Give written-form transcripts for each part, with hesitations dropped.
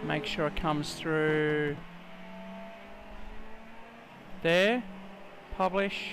Make sure it comes through there. Publish.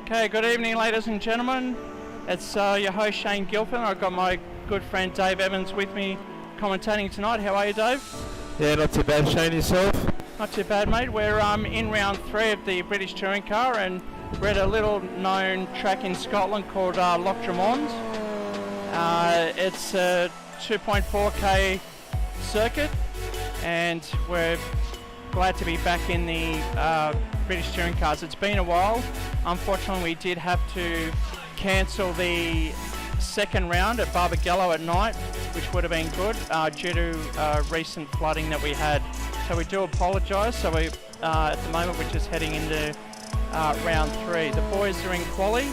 Okay, good evening ladies and gentlemen. It's your host Shane Gilpin. I've got my good friend Dave Evans with me commentating tonight. How are you, Dave? Yeah, not too bad. Shane, yourself? Not too bad, mate. We're in round 3 of the British Touring Car, and we're at a little known track in Scotland called Loch Drummond. It's a 2.4k circuit, and we're glad to be back in the British Touring Cars. It's been a while. Unfortunately, we did have to cancel the second round at Barbagallo at night, which would have been good due to recent flooding that we had. So we do apologise. So we, at the moment, we're just heading into round 3. The boys are in quali,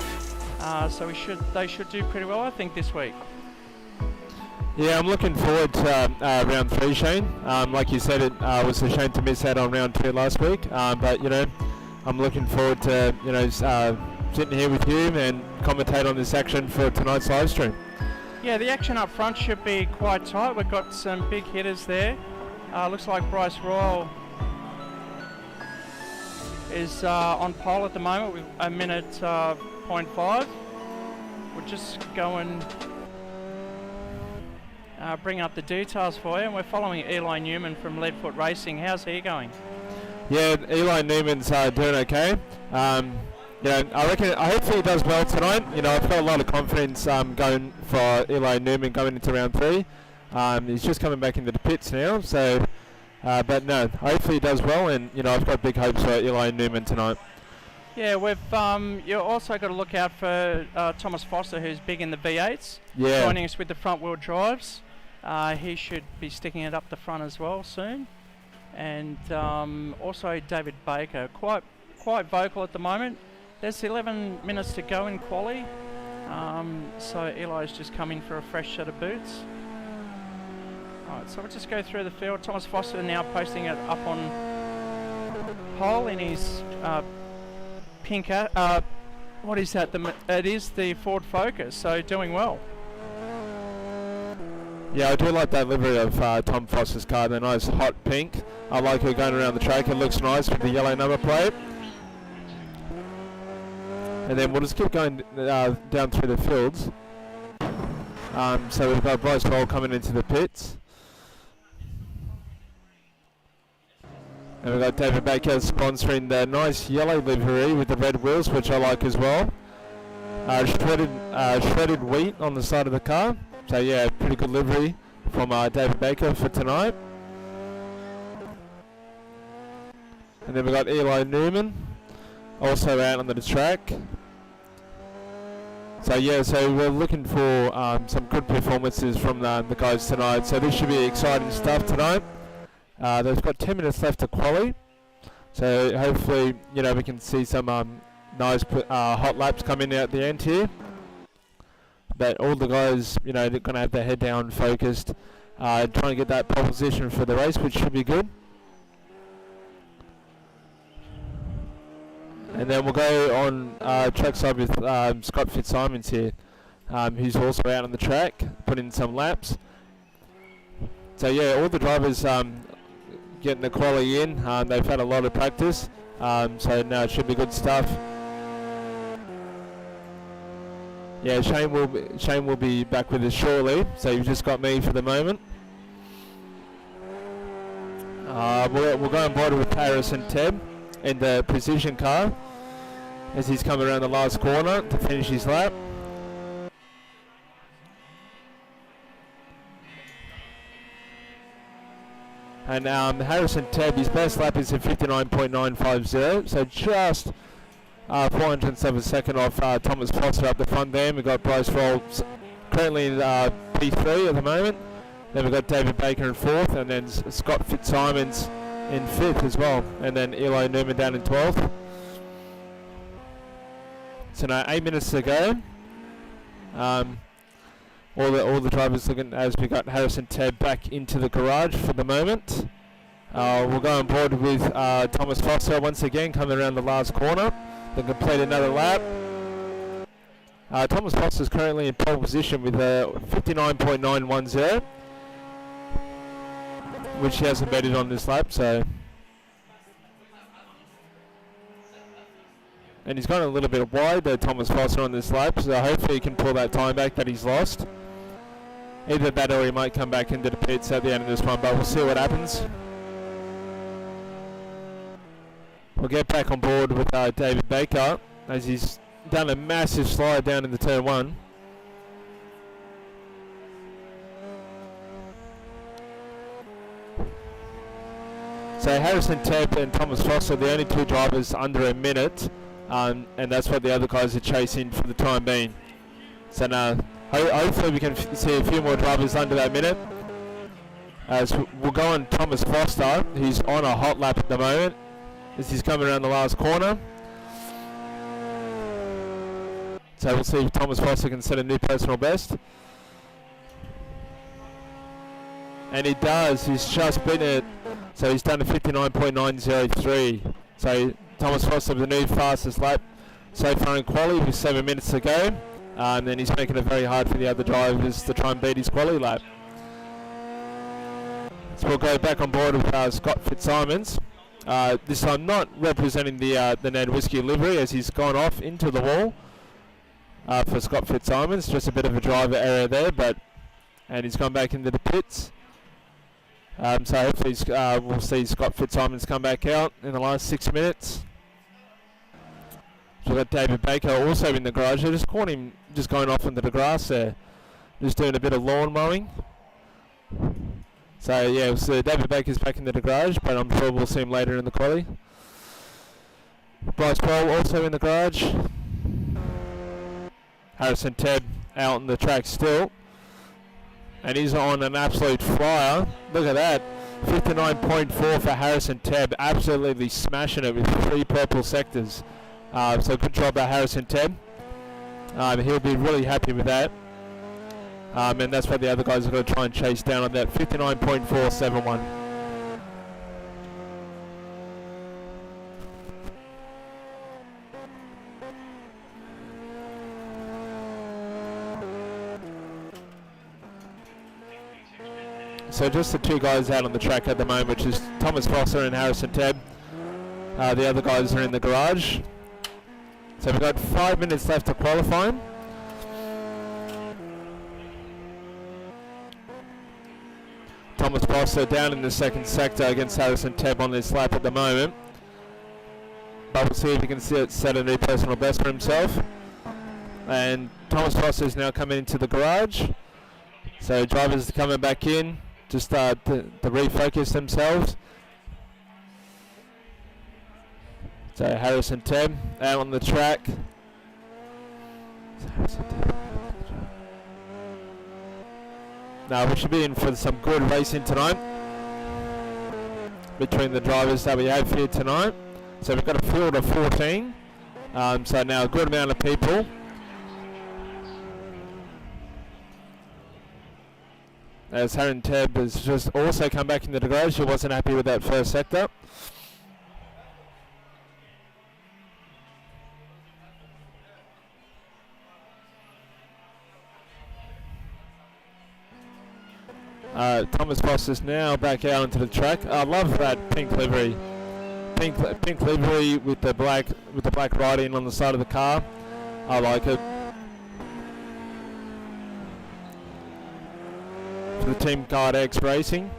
so they should do pretty well, I think, this week. Yeah, I'm looking forward to round 3, Shane. Like you said, it was a shame to miss out on round 2 last week, but you know, I'm looking forward to sitting here with you and commentate on this action for tonight's live stream. Yeah, the action up front should be quite tight. We've got some big hitters there. Looks like Bryce Royal is on pole at the moment with a minute 0.5. We're just going bring up the details for you, and we're following Eli Newman from Leadfoot Racing. How's he going? Yeah, Eli Newman's doing okay. I hopefully he does well tonight. You know, I've got a lot of confidence going for Eli Newman going into round 3. He's just coming back into the pits now, so but no, hopefully he does well, and you know, I've got big hopes for Eli Newman tonight. Yeah, we've you also got to look out for Thomas Foster, who's big in the V8s. Yeah, joining us with the front wheel drives. He should be sticking it up the front as well soon. And also David Baker, quite vocal at the moment. There's 11 minutes to go in quali, so Eli's just come in for a fresh set of boots. Alright, so we'll just go through the field. Thomas Foster now posting it up on pole in his pink, what is that? It is the Ford Focus, so doing well. Yeah, I do like that livery of Tom Foster's car, the nice hot pink. I like her going around the track. It looks nice with the yellow number plate. And then we'll just keep going down through the fields. So we've got Bryce Roll coming into the pits. And we've got David Baker sponsoring the nice yellow livery with the red wheels, which I like as well. Shredded wheat on the side of the car. So yeah, pretty good livery from David Baker for tonight. And then we've got Eli Newman also out on the track. So yeah, so we're looking for some good performances from the guys tonight. So this should be exciting stuff tonight. They've got 10 minutes left to quali. So hopefully, you know, we can see some nice hot laps coming out at the end here. But all the guys, you know, they're going to have their head down, focused, trying to get that pole position for the race, which should be good. And then we'll go on trackside with Scott Fitzsimons here, who's also out on the track, putting in some laps. So yeah, all the drivers getting the quali in. They've had a lot of practice, so now it should be good stuff. Yeah, Shane will be back with us shortly. So you've just got me for the moment. We'll go on board with Racecentre in the precision car as he's coming around the last corner to finish his lap. And Racecentre, his best lap is a 59.950, so just 407 second off Thomas Foster up the front there. We've got Bryce Roll currently in P3 at the moment. Then we've got David Baker in 4th, and then Scott Fitzsimons in 5th as well, and then Eli Newman down in 12th. So now 8 minutes to go. All the drivers looking, as we got Harrison Tebb back into the garage for the moment. We'll go on board with Thomas Foster once again, coming around the last corner. Then complete another lap. Thomas Foster is currently in pole position with a 59.910, which he hasn't betted on this lap. So, and he's gone a little bit wide, Thomas Foster, on this lap. So hopefully he can pull that time back that he's lost. Either that or he might come back into the pits at the end of this one, but we'll see what happens. We'll get back on board with David Baker as he's done a massive slide down in the turn 1. So Harrison Tebb and Thomas Foster are the only 2 drivers under a minute, and that's what the other guys are chasing for the time being. So now hopefully we can see a few more drivers under that minute. As we'll go on Thomas Foster, who's on a hot lap at the moment, as he's coming around the last corner. So we'll see if Thomas Foster can set a new personal best. And he does, he's just beaten it. So he's done a 59.903. So Thomas Foster with the new fastest lap so far in quali with 7 minutes to go. And then he's making it very hard for the other drivers to try and beat his quali lap. So we'll go back on board with Scott Fitzsimons. This time not representing the Ned Whiskey livery, as he's gone off into the wall for Scott Fitzsimons. Just a bit of a driver error there, and he's gone back into the pits. So hopefully we'll see Scott Fitzsimons come back out in the last 6 minutes. So we've got David Baker also in the garage. I just caught him just going off into the grass there, just doing a bit of lawn mowing. So yeah, so David Baker's back into the garage, but I'm sure we'll see him later in the quali. Bryce Kroll also in the garage. Harrison Tebb out on the track still, and he's on an absolute flyer. Look at that, 59.4 for Harrison Tebb, absolutely smashing it with 3 purple sectors. So good job by Harrison Tebb. He'll be really happy with that. And that's what the other guys are going to try and chase down on that 59.471. So just the 2 guys out on the track at the moment, which is Thomas Foster and Harrison Tebb. The other guys are in the garage. So we've got 5 minutes left to qualify. Thomas Foster down in the second sector against Harrison Tebb on this lap at the moment. But we'll see if he can set a new personal best for himself. And Thomas Foster is now coming into the garage. So drivers are coming back in, just to refocus themselves. So Harrison Tebb out on the track. Now we should be in for some good racing tonight between the drivers that we have here tonight. So we've got a field of 14. So now a good amount of people. As Harrison Tebb has just also come back into the garage. He wasn't happy with that first sector. Thomas Foster's now back out onto the track. I love that pink livery. Pink livery with the black writing on the side of the car. I like it. For the Team Card X Racing.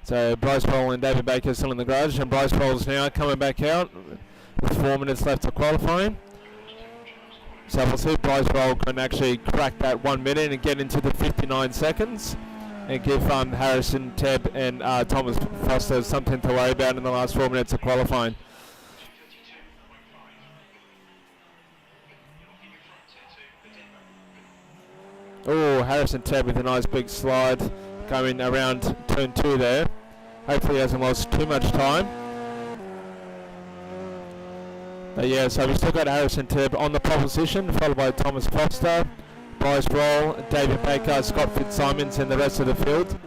So Bryce Kroll and David Baker still in the garage, and Bryce Kroll's now coming back out with 4 minutes left to qualifying. So we'll see if Bryce Kroll can actually crack that 1 minute and get into the 59 seconds and give Harrison Tebb and Thomas Foster something to worry about in the last 4 minutes of qualifying. Oh, Harrison Ted with a nice big slide going around turn 2 there. Hopefully he hasn't lost too much time. But yeah, so we've still got Harrison Ted on the pole position, followed by Thomas Foster, Bryce Roll, David Baker, Scott Fitzsimons and the rest of the field.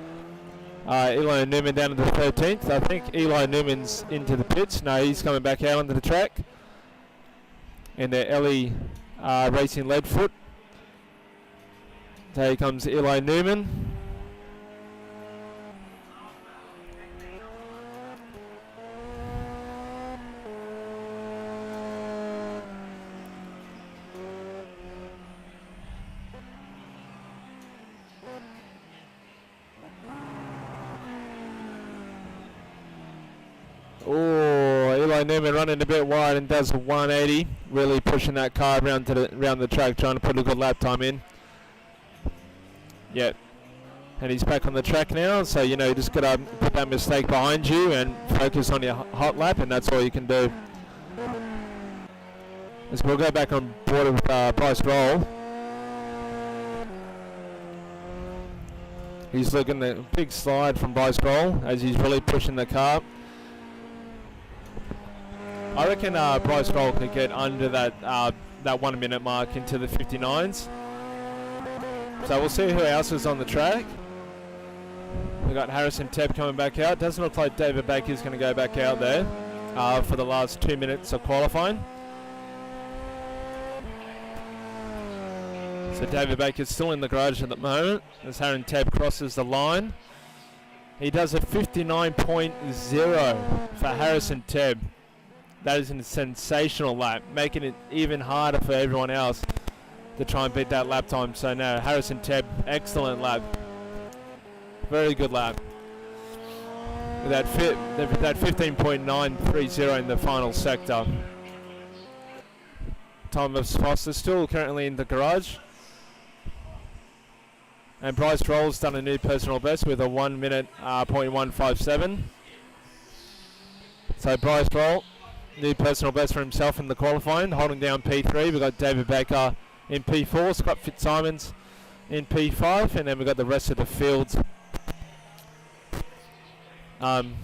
Eli Newman down to the 13th. I think Eli Newman's into the pits. No, he's coming back out onto the track. And the Ellie Racing Leadfoot. So here comes Eli Newman. Newman running a bit wide and does a 180, really pushing that car around the track, trying to put a good lap time in. Yep, and he's back on the track now, so you know you just gotta put that mistake behind you and focus on your hot lap, and that's all you can do. As we'll go back on board with Bryce Roll. He's looking at a big slide from Bryce Roll as he's really pushing the car. I reckon Bryce Roll could get under that 1 minute mark into the 59s. So we'll see who else is on the track. We've got Harrison Tebb coming back out. Doesn't look like David Baker's going to go back out there for the last 2 minutes of qualifying. So David Baker's still in the garage at the moment as Harrison Tebb crosses the line. He does a 59.0 for Harrison Tebb. That is a sensational lap, making it even harder for everyone else to try and beat that lap time. So no, Harrison Tebb, excellent lap. Very good lap. With that 15.930 in the final sector. Thomas Foster still currently in the garage. And Bryce Roll's done a new personal best with a 1 minute .157. So Bryce Roll, new personal best for himself in the qualifying, holding down P3. We've got David Baker in P4, Scott Fitzsimons in P5, and then we've got the rest of the field down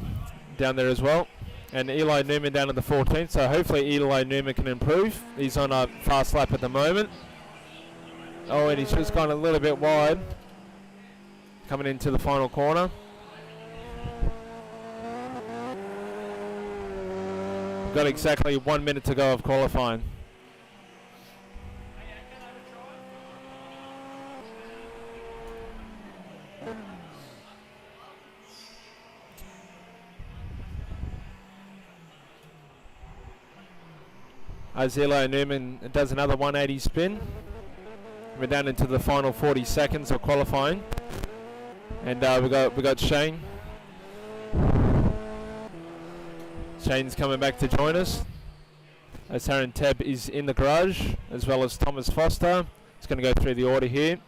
there as well. And Eli Newman down at the 14th, so hopefully Eli Newman can improve. He's on a fast lap at the moment. Oh, and he's just gone a little bit wide, coming into the final corner. Got exactly 1 minute to go of qualifying. As Eli Newman does another 180 spin. We're down into the final 40 seconds of qualifying. And we got Shane. Shane's coming back to join us as Harrison Tebb is in the garage, as well as Thomas Foster. It's going to go through the order here.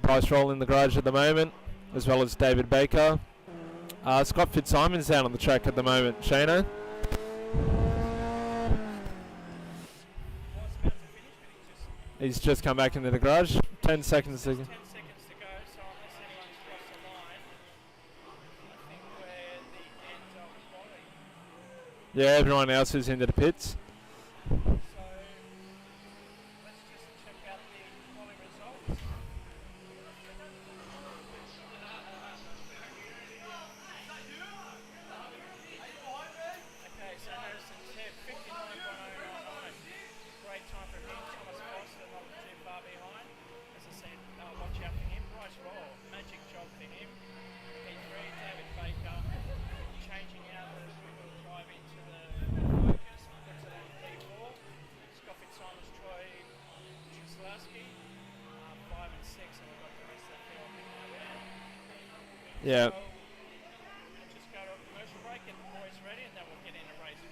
Bryce Roll in the garage at the moment, as well as David Baker. Scott Fitzsimons down on the track at the moment. Shano. He's just come back into the garage. 10 seconds to go. Yeah, everyone else is into the pits. So let's just check out the quality results. Okay, so Harrison Tebb, 59.099. Great time for him. Thomas Foster not too far behind. As I said, watch out for him. Bryce Roll, magic job for him. P3, David Baker, changing out the drive into the focus, puts it on P4. Scott Fitzsimons, Troy Truslowski, 5 and 6, and we've got the rest of the field behind there. Yeah. So we'll just go to a commercial break, get the boys ready, and then we'll get into race 1.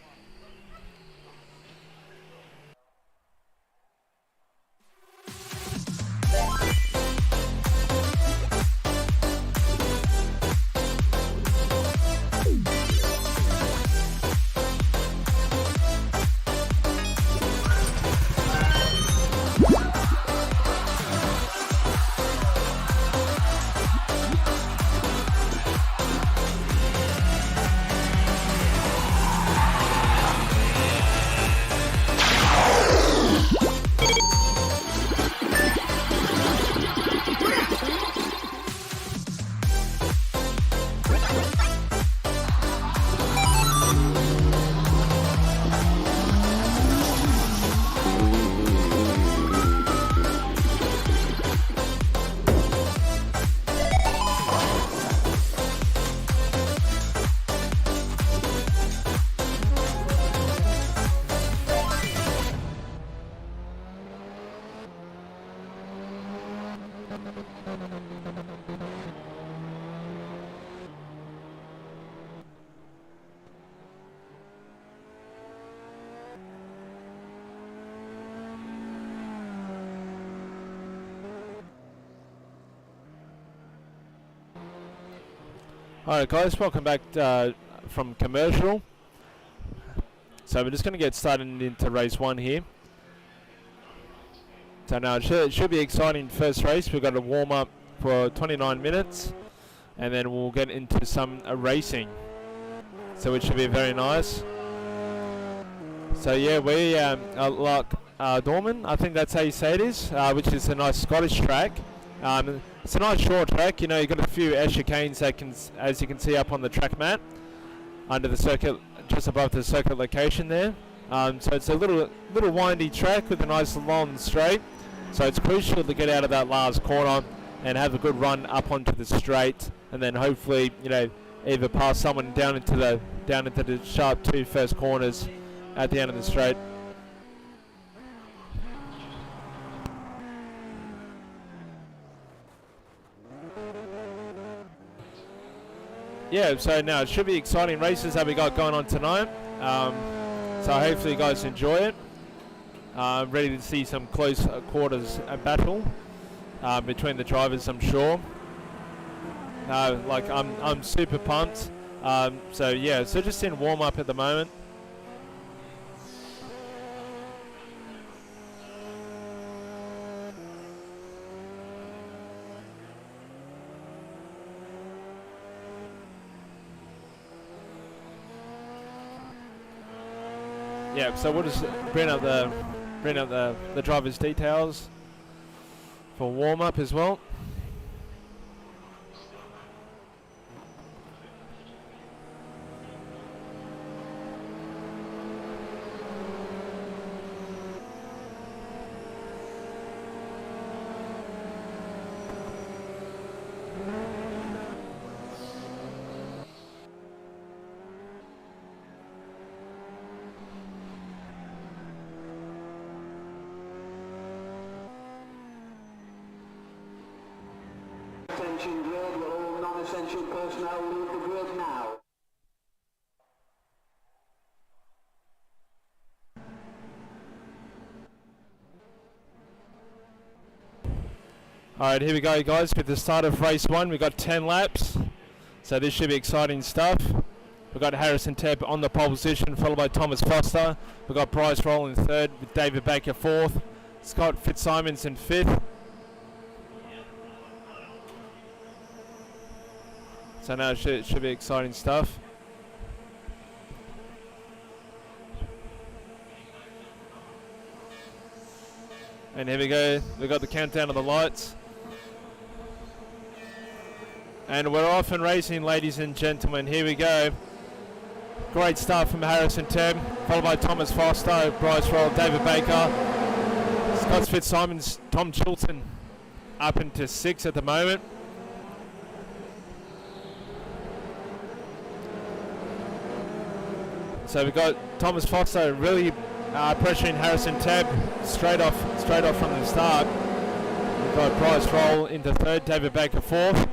Alright guys, welcome back from commercial. So we're just going to get started into race 1 here. So now it should be exciting first race. We've got a warm up for 29 minutes and then we'll get into some racing. So it should be very nice. So yeah, we Loch Drummond, I think that's how you say it is, which is a nice Scottish track. It's a nice short track, you know, you've got a few chicanes that as you can see up on the track mat under the circuit, just above the circuit location there. So it's a little windy track with a nice long straight. So it's crucial to get out of that last corner and have a good run up onto the straight, and then hopefully, you know, either pass someone down into the sharp 2 first corners at the end of the straight. Yeah, so now it should be exciting races that we got going on tonight. So hopefully you guys enjoy it. Ready to see some close quarters battle between the drivers, I'm sure. Like I'm super pumped. So yeah, so just in warm up at the moment. Yeah, so we'll just bring up the driver's details for warm up as well. Attention grid, will all non-essential personnel leave the grid now? Alright, here we go guys with the start of race 1. We've got 10 laps, so this should be exciting stuff. We've got Racecentre on the pole position, followed by Thomas Foster. We've got Bryce Roll in 3rd, with David Baker 4th, Scott Fitzsimons in 5th. So now it should be exciting stuff. And here we go, we've got the countdown of the lights. And we're off and racing, ladies and gentlemen. Here we go. Great start from Racecentre, followed by Thomas Foster, Bryce Roll, David Baker, Scott Fitzsimons, Tom Chilton up into 6th at the moment. So we've got Thomas Foster really pressuring Racecentre straight off from the start. We've got Bryce Roll into 3rd, David Baker 4th.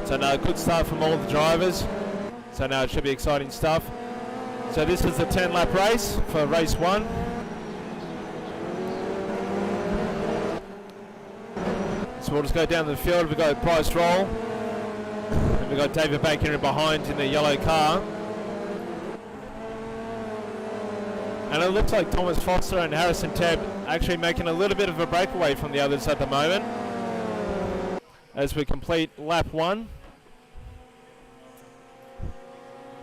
So now a good start from all the drivers. So now it should be exciting stuff. So this is the 10 lap race for race 1. So we'll just go down the field. We've got Bryce Roll. And we've got David Baker in behind in the yellow car. And it looks like Thomas Foster and Racecentre actually making a little bit of a breakaway from the others at the moment as we complete lap 1.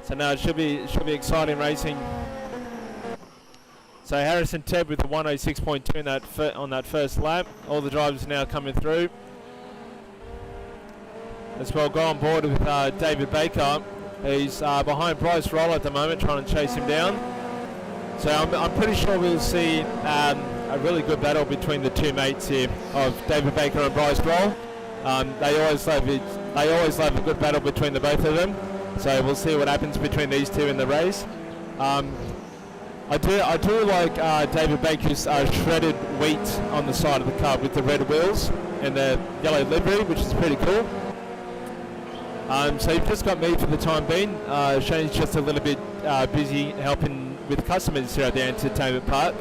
So now it should be exciting racing. So Racecentre with the 106.2 on that first lap. All the drivers now coming through. As well, go on board with David Baker. He's behind Bryce Roll at the moment, trying to chase him down. So I'm pretty sure we'll see a really good battle between the two mates here of David Baker and Bryce Roll. They always love a good battle between the both of them. So we'll see what happens between these two in the race. I do like David Baker's shredded wheat on the side of the car with the red wheels and the yellow livery, which is pretty cool. So you've just got me for the time being. Shane's just a little bit busy helping with customers here at the entertainment park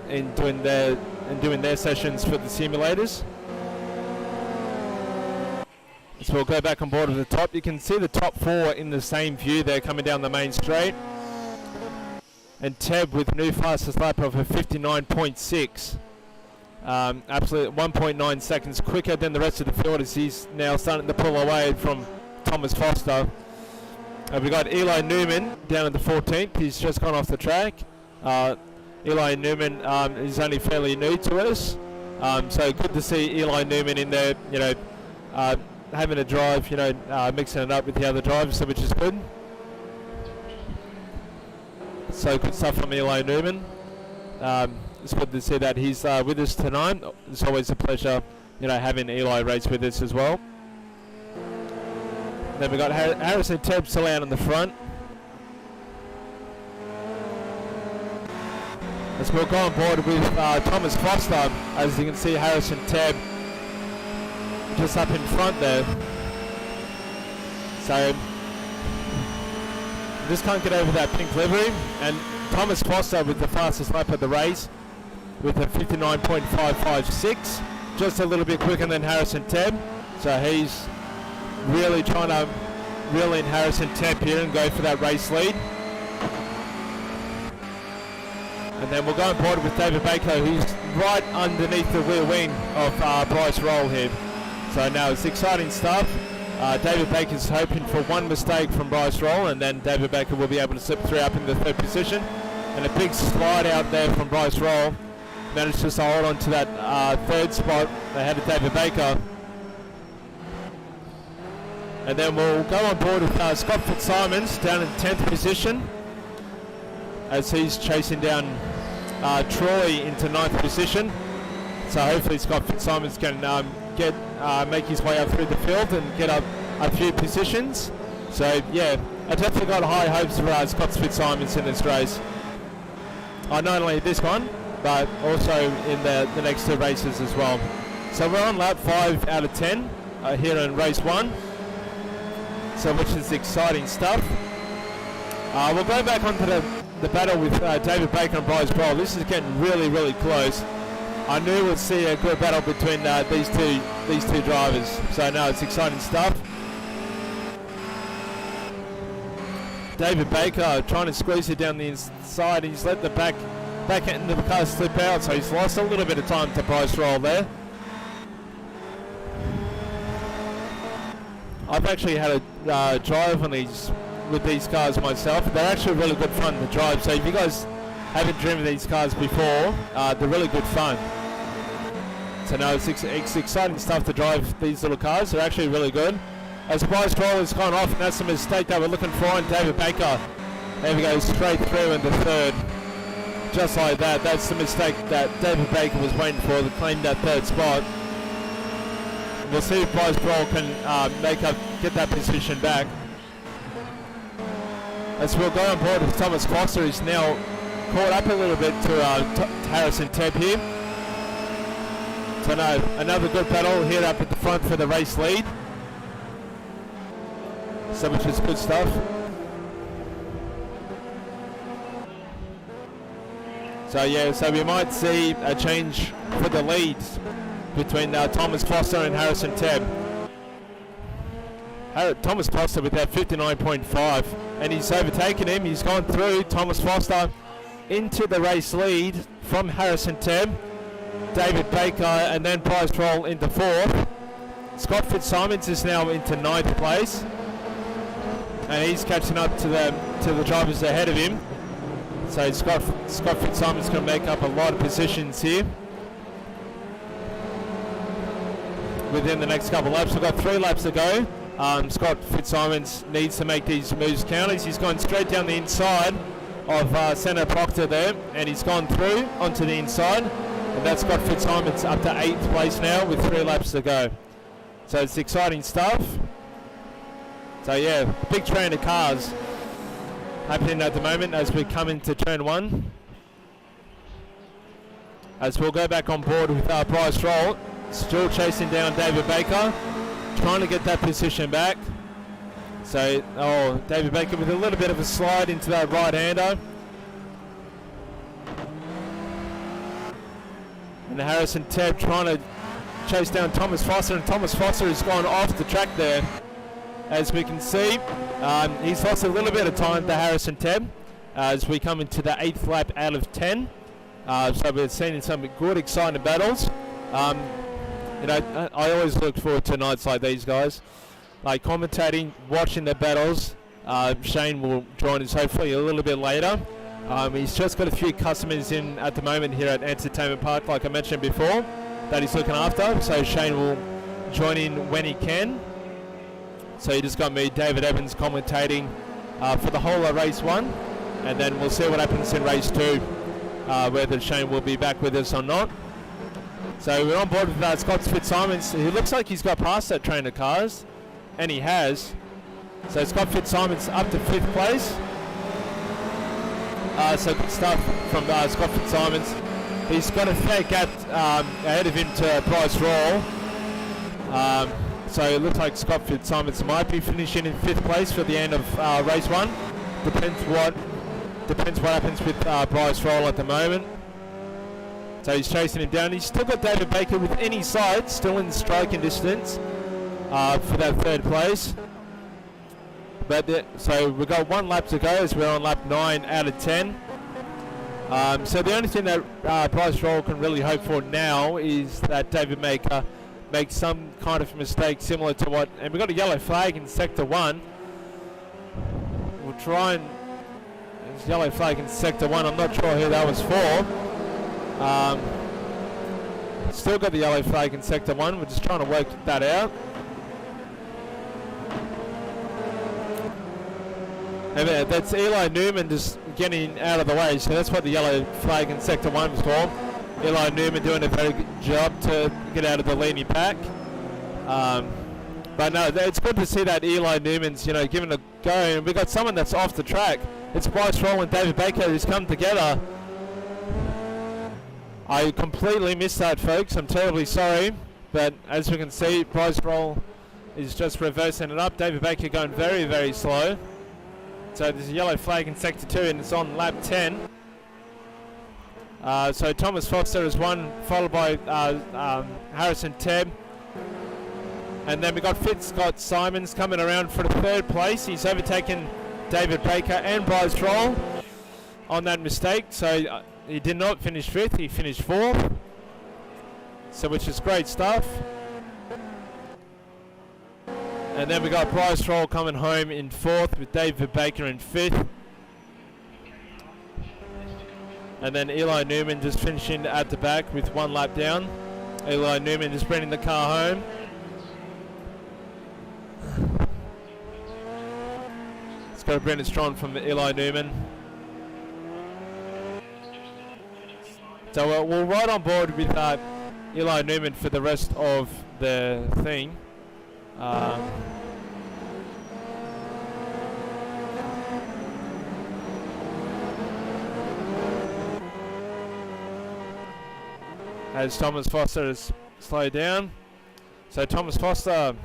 in doing their sessions for the simulators. So we'll go back on board at the top. You can see the top 4 in the same view there coming down the main straight. And Teb with new fastest lap of a 59.6. Absolutely 1.9 seconds quicker than the rest of the field as he's now starting to pull away from Thomas Foster. We've got Eli Newman down at the 14th. He's just gone off the track. Eli Newman is only fairly new to us. So good to see Eli Newman in there, you know, having a drive, you know, mixing it up with the other drivers, so which is good. So good stuff from Eli Newman. It's good to see that he's with us tonight. It's always a pleasure, you know, having Eli race with us as well. Then we've got Harrison Teb still out in the front. As we'll go on board with Thomas Foster, as you can see Harrison Teb just up in front there. So just can't get over that pink livery, and Thomas Foster with the fastest lap of the race with a 59.556, just a little bit quicker than Harrison Teb. So he's really trying to reel in Harrison Teb here and go for that race lead. And then we'll go on board with David Baker, who's right underneath the rear wing of Bryce Roll here. So now it's exciting stuff. David Baker's hoping for one mistake from Bryce Roll, and then David Baker will be able to slip through up in the 3rd position. And a big slide out there from Bryce Roll. Managed to hold on to that 3rd spot ahead of David Baker. And then we'll go on board with Scott Fitzsimons down in 10th position as he's chasing down Troy into 9th position. So hopefully Scott Fitzsimons can make his way up through the field and get up a few positions. So yeah, I definitely got high hopes for Scott Fitzsimons in this race. Not only this one, but also in the next 2 races as well. So we're on lap 5 out of 10 here in race 1. So which is exciting stuff. We'll go back onto the battle with David Baker and Bryce Roll. This is getting really, really close. I knew we'd see a good battle between these two drivers. So no, it's exciting stuff. David Baker trying to squeeze it down the inside. He's let the back end of the car slip out, so he's lost a little bit of time to Bryce Roll there. I've actually had a drive on with these cars myself. They're actually really good fun to drive. So if you guys haven't driven these cars before, they're really good fun. So no, it's exciting stuff to drive these little cars. They're actually really good. As Bryce Roll has gone off, and that's the mistake they were looking for, and David Baker, there we go, straight through into 3rd. Just like that. That's the mistake that David Baker was waiting for to claim that 3rd spot. We'll see if Bryce Roll can get that position back. As we'll go on board with Thomas Foster, who's now caught up a little bit to Harrison Teb here. So no, another good battle here up at the front for the race lead. So which is good stuff. So yeah, so we might see a change for the leads between Thomas Foster and Harrison Teb. Thomas Foster with that 59.5, and he's overtaken him. He's gone through Thomas Foster into the race lead from Harrison Teb, David Baker, and then Bryce Roll into 4th. Scott Fitzsimons is now into 9th place, and he's catching up to the drivers ahead of him. So Scott Fitzsimons going to make up a lot of positions here within the next couple of laps. We've got 3 laps to go. Scott Fitzsimons needs to make these moves count. He's gone straight down the inside of Senator Proctor there, and he's gone through onto the inside, and that's got Fitzsimons up to 8th place now with 3 laps to go. So it's exciting stuff. So yeah, big train of cars happening at the moment as we come into turn 1. As we'll go back on board with Bryce Roll, still chasing down David Baker, trying to get that position back. So, David Baker with a little bit of a slide into that right-hander. And Harrison Teb trying to chase down Thomas Foster, and Thomas Foster has gone off the track there, as we can see. He's lost a little bit of time to Harrison Tebb as we come into the 8th lap out of 10. So we're seeing some good, exciting battles. You know, I always look forward to nights like these, guys. Like commentating, watching the battles. Shane will join us hopefully a little bit later. He's just got a few customers in at the moment here at Entertainment Park, like I mentioned before, that he's looking after. So Shane will join in when he can. So you just got me, David Evans, commentating for the whole of race 1. And then we'll see what happens in race 2, whether Shane will be back with us or not. So we're on board with Scott Fitzsimons. He looks like he's got past that train of cars, and he has. So Scott Fitzsimons up to 5th place. So good stuff from Scott Fitzsimons. He's got a fair gap ahead of him to Bryce Rawle. So it looks like Scott Fitzsimons might be finishing in 5th place for the end of race 1. Depends what happens with Bryce Rawle at the moment. So he's chasing him down. He's still got David Baker within his sight, still in striking distance for that 3rd place. But so we've got 1 lap to go as we're on lap 9 out of 10. So the only thing that Bryce Rawle can really hope for now is that David Baker makes some kind of mistake similar to what... And we've got a yellow flag in Sector 1. We'll try and... There's a yellow flag in Sector 1. I'm not sure who that was for. Still got the yellow flag in Sector 1. We're just trying to work that out. And that's Eli Newman just getting out of the way. So that's what the yellow flag in Sector 1 was for. Eli Newman doing a very good job to get out of the leading pack. But no, it's good to see that Eli Newman's, you know, giving a go. And we've got someone that's off the track. It's Bryce Rawle and David Baker who's come together. I completely missed that, folks. I'm terribly sorry. But as we can see, Bryce Rawle is just reversing it up. David Baker going very, very slow. So there's a yellow flag in Sector 2 and it's on lap 10. So Thomas Foster is 1, followed by Harrison Tebb. And then we got Fitzsimons coming around for the 3rd place. He's overtaken David Baker and Bryce Rawle on that mistake. So he did not finish 5th, he finished 4th. So which is great stuff. And then we got Bryce Rawle coming home in 4th with David Baker in 5th. And then Eli Newman just finishing at the back with 1 lap down. Eli Newman just bringing the car home. It's got a Brendan Strong from Eli Newman. So we'll ride on board with Eli Newman for the rest of the thing. As Thomas Foster has slowed down. So Thomas Foster,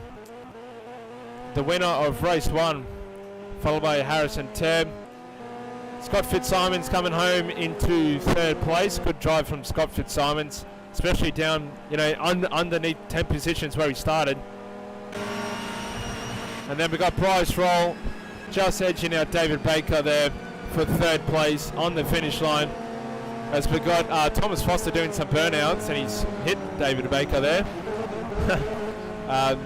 the winner of race 1, followed by Harrison Tebb. Scott Fitzsimons coming home into 3rd place. Good drive from Scott Fitzsimons, especially down, you know, underneath 10 positions where he started. And then we got Bryce Rawle just edging out David Baker there for 3rd place on the finish line. As we got Thomas Foster doing some burnouts and he's hit David Baker there.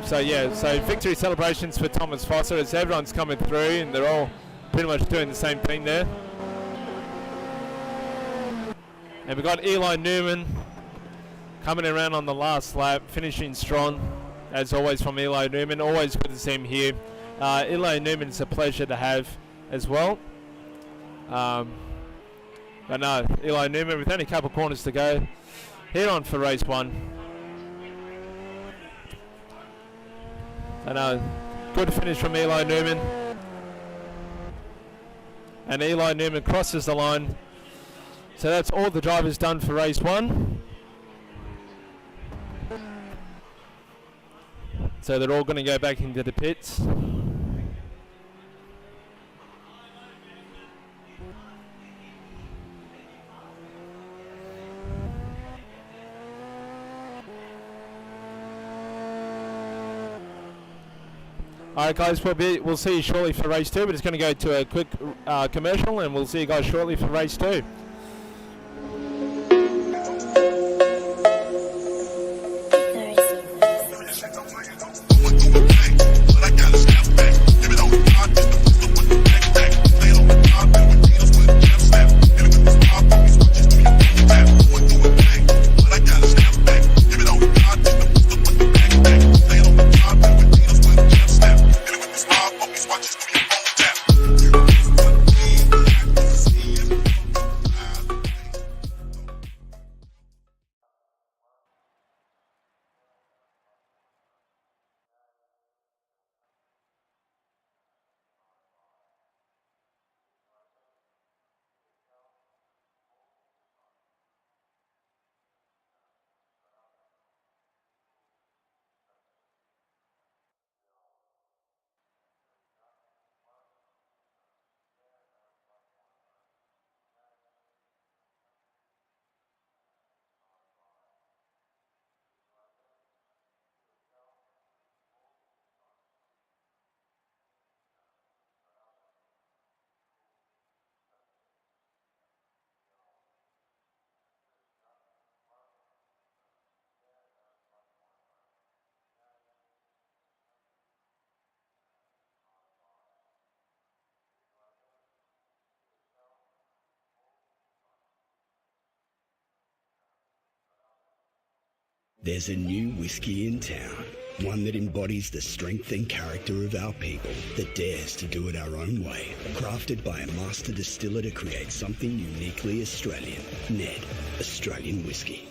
So yeah, so victory celebrations for Thomas Foster as everyone's coming through and they're all pretty much doing the same thing there. And we got Eli Newman coming around on the last lap, finishing strong as always from Eli Newman. Always good to see him here. Eli Newman is a pleasure to have as well. But no, Eli Newman with only a couple corners to go. Head on for race 1. I know, good finish from Eli Newman. And Eli Newman crosses the line. So that's all the drivers done for race 1. So they're all going to go back into the pits. Alright guys, we'll see you shortly for race 2. We're just going to go to a quick commercial and we'll see you guys shortly for race 2. There's a new whiskey in town, one that embodies the strength and character of our people, that dares to do it our own way, crafted by a master distiller to create something uniquely Australian. Ned, Australian Whiskey.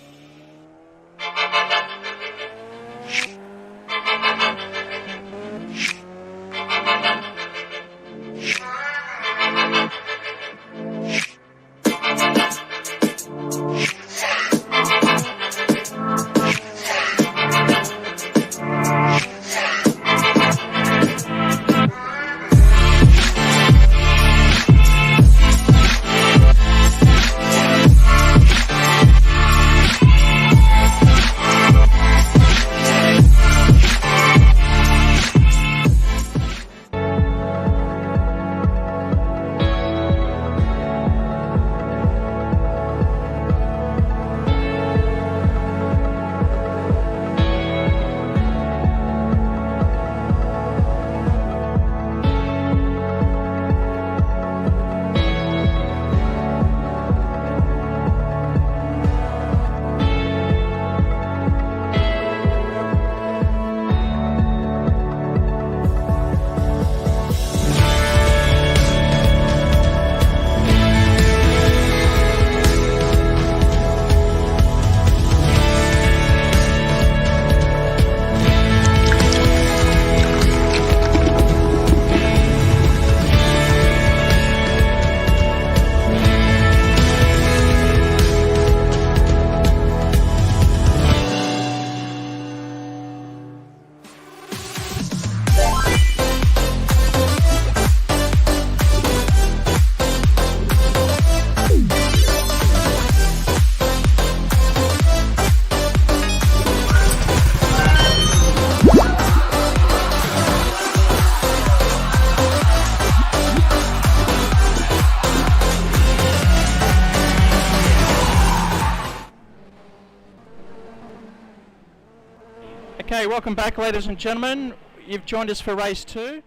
Okay, welcome back ladies and gentlemen. You've joined us for race 2.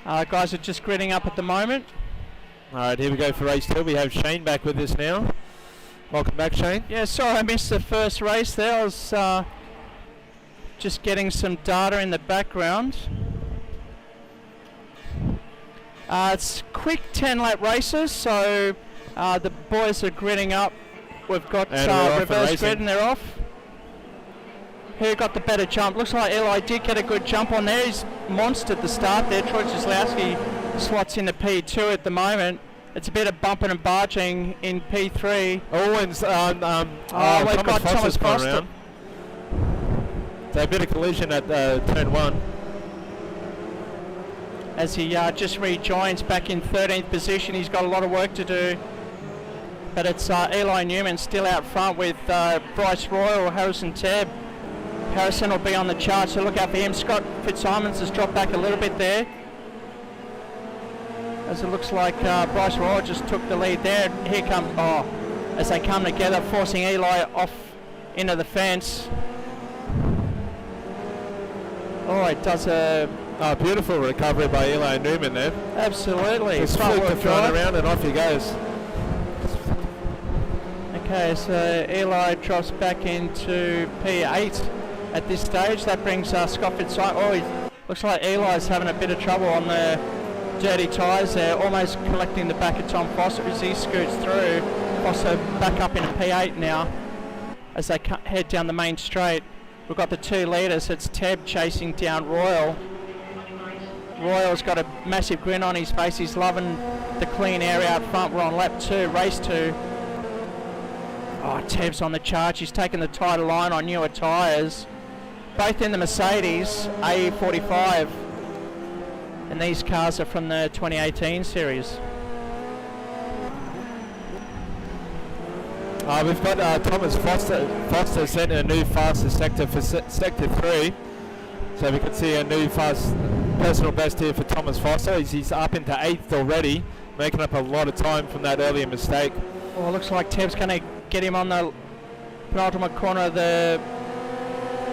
Guys are just gridding up at the moment. Alright, here we go for race 2. We have Shane back with us now. Welcome back, Shane. Yeah, sorry I missed the first race there. I was just getting some data in the background. It's quick 10-lap races, so the boys are gridding up. We've got reverse grid and they're off. Who got the better jump? Looks like Eli did get a good jump on there. He's monstered the start there. Troy Kozlowski slots into P2 at the moment. It's a bit of bumping and barging in P3. We've got Thomas Foster. So a bit of collision at turn 1. As he just rejoins back in 13th position. He's got a lot of work to do. But it's Eli Newman still out front with Bryce Royal, Harrison Tebb. Harrison will be on the chart, so look out for him. Scott Fitzsimons has dropped back a little bit there, as it looks like Bryce Royal just took the lead there. Here come, as they come together, forcing Eli off into the fence. Oh, it does a beautiful recovery by Eli Newman there. Absolutely. Just flicked the front around and off he goes. Okay, so Eli drops back into P8 at this stage. That brings Scott Fitzsimons. Oh, looks like Eli's having a bit of trouble on the dirty tyres there, almost collecting the back of Tom Foster as he scoots through. Foster back up into P8 now as they head down the main straight. We've got the 2 leaders. It's Tebb chasing down Royal. Royal's got a massive grin on his face. He's loving the clean air out front. We're on lap 2, race 2. Oh, Tebb's on the charge. He's taken the tighter line on newer tyres. Both in the Mercedes A45. And these cars are from the 2018 series. We've got Thomas Foster sent a new fastest sector for sector 3. So we can see a new fast personal best here for Thomas Foster. He's up into 8th already, making up a lot of time from that earlier mistake. Well, it looks like Tebb's going to get him on the penultimate corner of the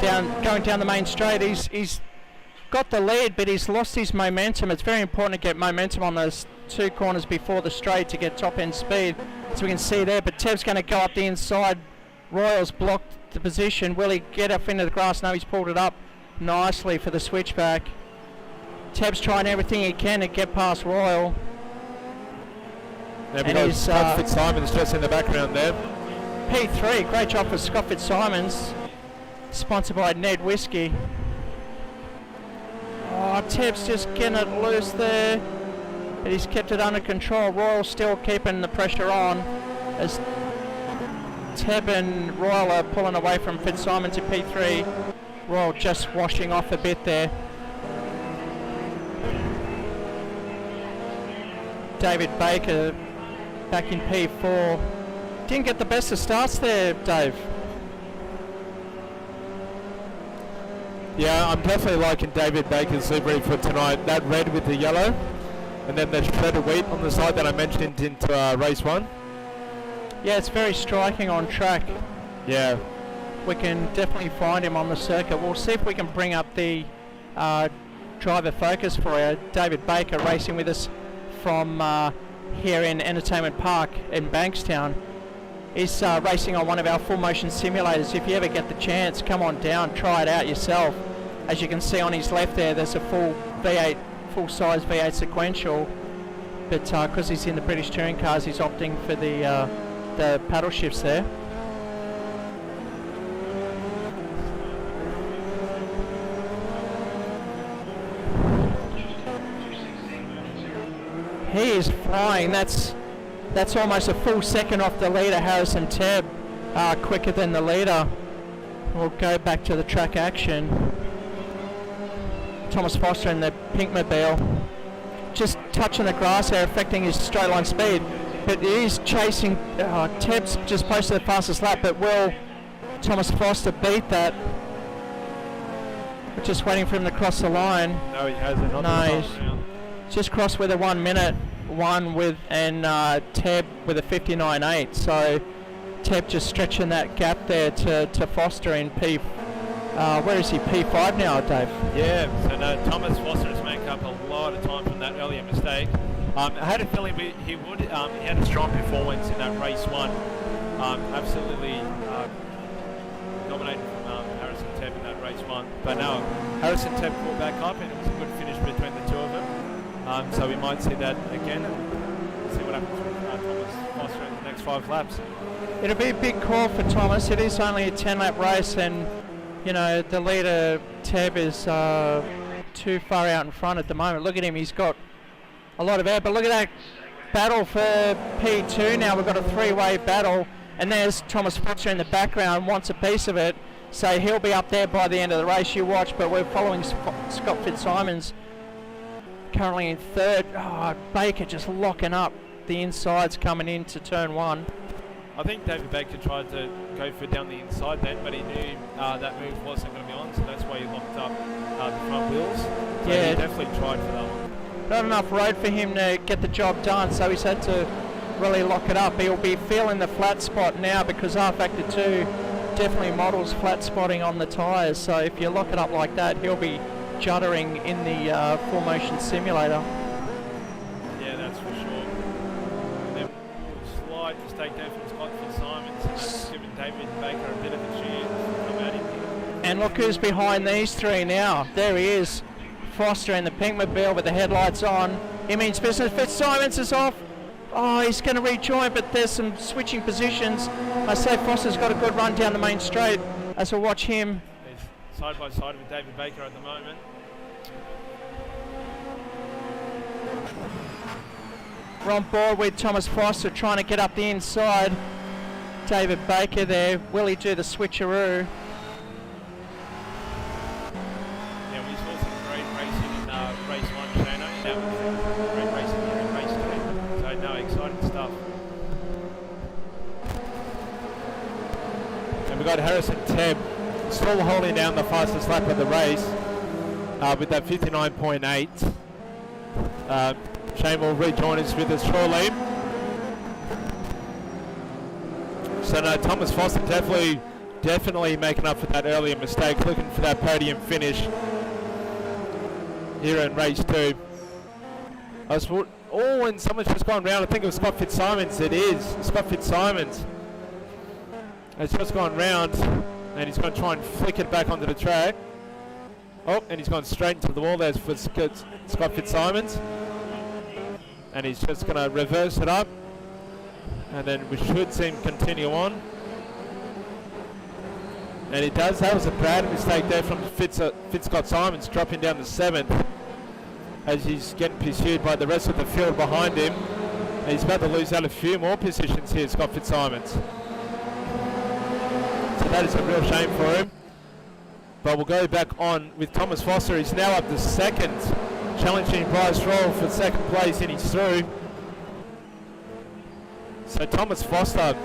going down the main straight. He's got the lead, but he's lost his momentum. It's very important to get momentum on those 2 corners before the straight to get top end speed, as we can see there. But Tebb's going to go up the inside. Royal's blocked the position. Will he get up into the grass? No, he's pulled it up nicely for the switchback. Tebb's trying everything he can to get past Royal. There we go, Scott Fitzsimons just in the background there. P3, great job for Scott Fitzsimons, sponsored by Ned Whiskey. Oh, Tebb's just getting it loose there, but he's kept it under control. Royal still keeping the pressure on as Tebb and Royal are pulling away from Fitzsimons in P3. Royal just washing off a bit there. David Baker back in P4. Didn't get the best of starts there, Dave. Yeah, I'm definitely liking David Baker's livery for tonight. That red with the yellow, and then the shredded wheat on the side that I mentioned into race 1. Yeah, it's very striking on track. Yeah. We can definitely find him on the circuit. We'll see if we can bring up the driver focus for you. David Baker racing with us from here in Entertainment Park in Bankstown. He's racing on one of our full motion simulators. If you ever get the chance, come on down, try it out yourself. As you can see on his left there, there's a full V8, full size V8 sequential, but because he's in the British touring cars, he's opting for the paddle shifts there. He is flying. That's almost a full second off the leader, Harrison Tebb, quicker than the leader. We'll go back to the track action. Thomas Foster in the Pinkmobile, just touching the grass there, affecting his straight line speed. But he is chasing. Tebb's just posted the fastest lap, but will Thomas Foster beat that? We're just waiting for him to cross the line. No, he hasn't. No, he's just crossed with a 1 minute. One with and Tebb with a 59.8, so Tebb just stretching that gap there to Foster in P. Where is he? P5 now, Dave? Yeah. So no, Thomas Foster has made up a lot of time from that earlier mistake. I had a feeling he would. He had a strong performance in that race 1. Absolutely dominated from Harrison Tebb in that race 1. But now Harrison Tebb caught back up, and it was a good finish between the 2 of them. So we might see that again, and see what happens with Thomas Foster in the next 5 laps. It'll be a big call for Thomas. It is only a 10-lap race, and you know the leader Tebb is too far out in front at the moment. Look at him; he's got a lot of air. But look at that battle for P2 now. We've got a 3-way battle, and there's Thomas Foster in the background, wants a piece of it. So he'll be up there by the end of the race. You watch, but we're following Scott Fitzsimons. Currently in 3rd. Oh, Baker just locking up the insides coming into turn 1. I think David Baker tried to go for down the inside then, but he knew that move wasn't going to be on, so that's why he locked up the front wheels. So Yeah. he definitely tried for that one. Not enough road for him to get the job done, so he's had to really lock it up. He'll be feeling the flat spot now because R-Factor 2 definitely models flat spotting on the tyres, so if you lock it up like that, he'll be juddering in the full motion simulator. Yeah, that's for sure. And then slight mistake there from Scott Fitzsimons, and that's given David Baker a bit of a chance to come at him. And look who's behind these three now. There he is, Foster in the Pinkmobile with the headlights on. He means business. Fitzsimons is off. Oh, he's going to rejoin, but there's some switching positions. I say Foster's got a good run down the main straight as I watch him. He's side by side with David Baker at the moment. We're on board with Thomas Foster trying to get up the inside. David Baker there. Will he do the switcheroo? Yeah, we saw some great racing in race 1, Shano. That was great racing here in race 2. So, no, exciting stuff. And we've got Harrison Tebb still holding down the fastest lap of the race with that 59.8. Shane will rejoin us with us shortly. So no, Thomas Foster definitely making up for that earlier mistake, looking for that podium finish here in race 2. When someone's just gone round, I think it was Scott Fitzsimons. It is Scott Fitzsimons. It's just gone round, and he's going to try and flick it back onto the track. Oh, and he's gone straight into the wall. There's for Scott Fitzsimons. And he's just going to reverse it up, and then we should see him continue on. And he does. That was a bad mistake there from Fitzsimons, dropping down to 7th as he's getting pursued by the rest of the field behind him. And he's about to lose out a few more positions here, Scott Fitzsimons. So that is a real shame for him. But we'll go back on with Thomas Foster. He's now up to 2nd. Challenging Bryce Roll for 2nd place, and he's through. So Thomas Foster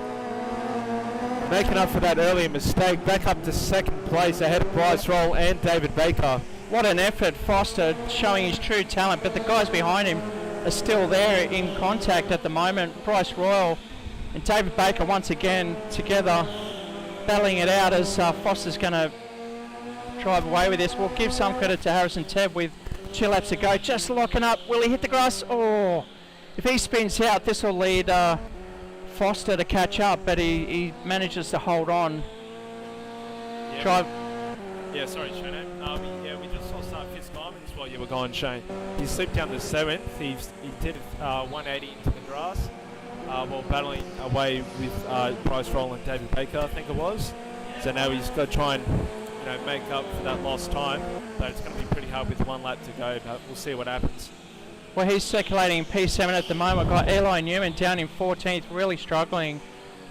making up for that earlier mistake, back up to 2nd place ahead of Bryce Roll and David Baker. What an effort, Foster showing his true talent, but the guys behind him are still there in contact at the moment. Bryce Royal and David Baker once again together battling it out as Foster's going to drive away with this. We'll give some credit to Harrison Tebb with 2 laps to go, just locking up. Will he hit the grass? Oh, if he spins out, this will lead Foster to catch up, but he manages to hold on. Yeah, Drive. Yeah, sorry, Shane. We just saw Start Fitzsimons while you were gone, Shane. He slipped down to 7th. He did 180 into the grass while battling away with Bryce Roll and David Baker, I think it was. So now he's got to try and make up for that lost time, but it's going to be pretty hard with 1 lap to go, but we'll see what happens. Well, he's circulating P7 at the moment. Got Eli Newman down in 14th, really struggling,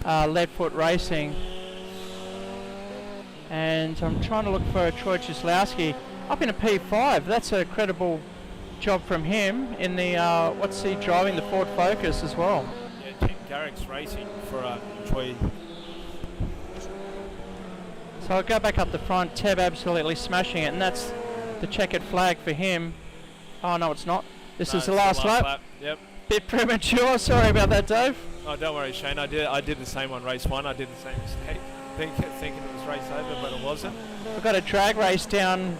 Leadfoot Racing. And I'm trying to look for Troy Cieslowski up in a P5. That's a credible job from him in the, what's he driving, the Ford Focus as well. Yeah, Tim Garrick's racing for Troy. So I'll go back up the front. Tebb absolutely smashing it, and that's the checkered flag for him. Oh no, it's not. This is the last lap. Yep. Bit premature. Sorry about that, Dave. Oh, don't worry, Shane. I did the same on race 1. I did the same mistake, thinking it was race over, but it wasn't. We've got a drag race down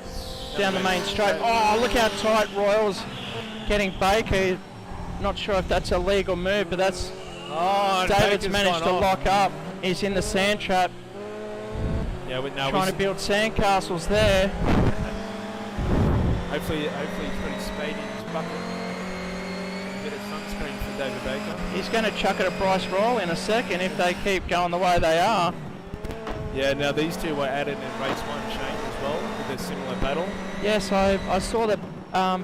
the main straight. Oh, look how tight Royals getting Baker. Not sure if that's a legal move, but that's David's managed to lock up. He's in the sand trap. Yeah, trying to build sandcastles there. Hopefully he's pretty speedy in his bucket. A bit of sunscreen for David Baker. He's going to chuck it at Bryce Roll in a second if they keep going the way they are. Yeah, now these two were added in race 1, Shane, as well, with a similar battle. Yes, I saw the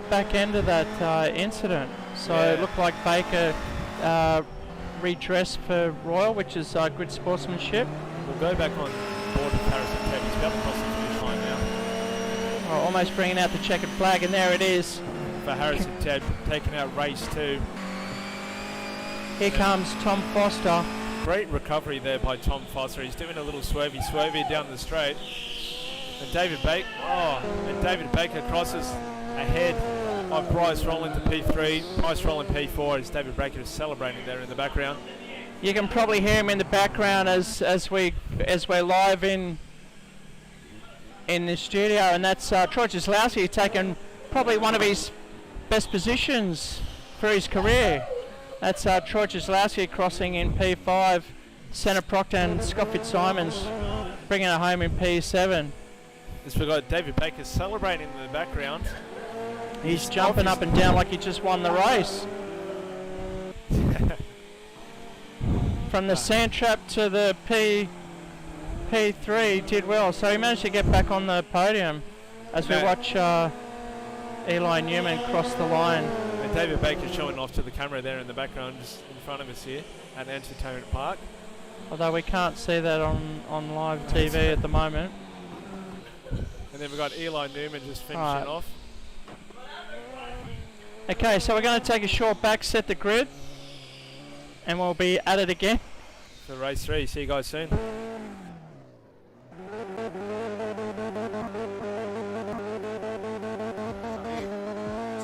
back end of that incident. So yeah. It looked like Baker redressed for Royal, which is good sportsmanship. We'll go back on board with Harrison Tebb. He's about to cross the finish line now. Oh, almost bringing out the checkered flag, and there it is. For Harrison Tebb, taking out race 2. Here comes Tom Foster. Great recovery there by Tom Foster. He's doing a little swervy down the straight. And David Baker crosses ahead of Bryce Rowland to P3. Bryce Rowland P4 as David Baker is celebrating there in the background. You can probably hear him in the background as we're live in the studio, and that's Troy Jaslowski taking probably one of his best positions for his career. That's Troy Jaslowski crossing in P5. Senna Proctor and Scott Fitzsimons bringing it home in P7. As we got David Baker celebrating in the background. He's jumping up and down like he just won the race. From the sand trap to the P3 did well, so he managed to get back on the podium as we watch Eli Newman cross the line. And David Baker showing off to the camera there in the background, just in front of us here at Entertainment Park. Although we can't see that on live TV at the moment. And then we've got Eli Newman just finishing off. Okay, so we're going to take a short back, set the grid, and we'll be at it again. For race 3, see you guys soon. It's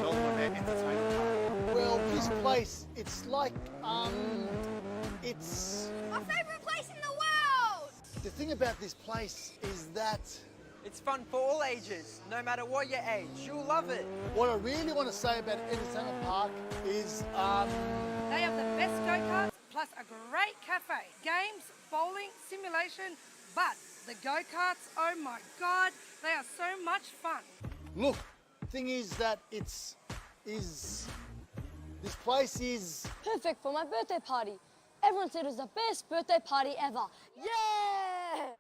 all about entertainment. Well, this place, it's like, it's... My favourite place in the world! The thing about this place is that it's fun for all ages, no matter what your age. You'll love it. what I really want to say about Entertainment Park is, They have the best go-karts, plus a great cafe. Games, bowling, simulation, but the go-karts, oh my God, they are so much fun. look, thing is that this place is... Perfect for my birthday party. Everyone said it was the best birthday party ever. Yeah!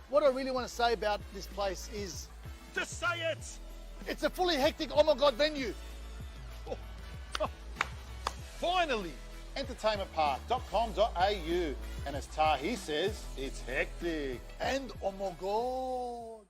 What I really want to say about this place is... Just say it! It's a fully hectic, oh my God, venue. Finally! Entertainmentpark.com.au. And as Tahi says, it's hectic. And oh my God.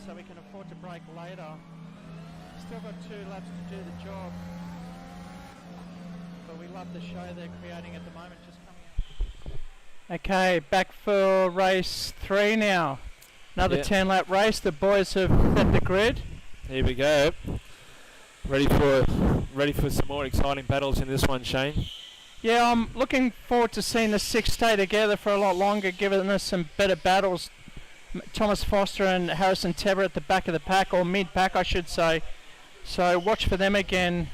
So we can afford to break later. Still got 2 laps to do the job, but we love the show they're creating at the moment. Just coming up. Okay, back for race 3 now. Another 10-lap race. The boys have set the grid. Here we go. Ready for some more exciting battles in this one, Shane. Yeah, I'm looking forward to seeing the 6 stay together for a lot longer, giving us some better battles. Thomas Foster and Harrison Tebber at the back of the pack, or mid-pack I should say. So watch for them again.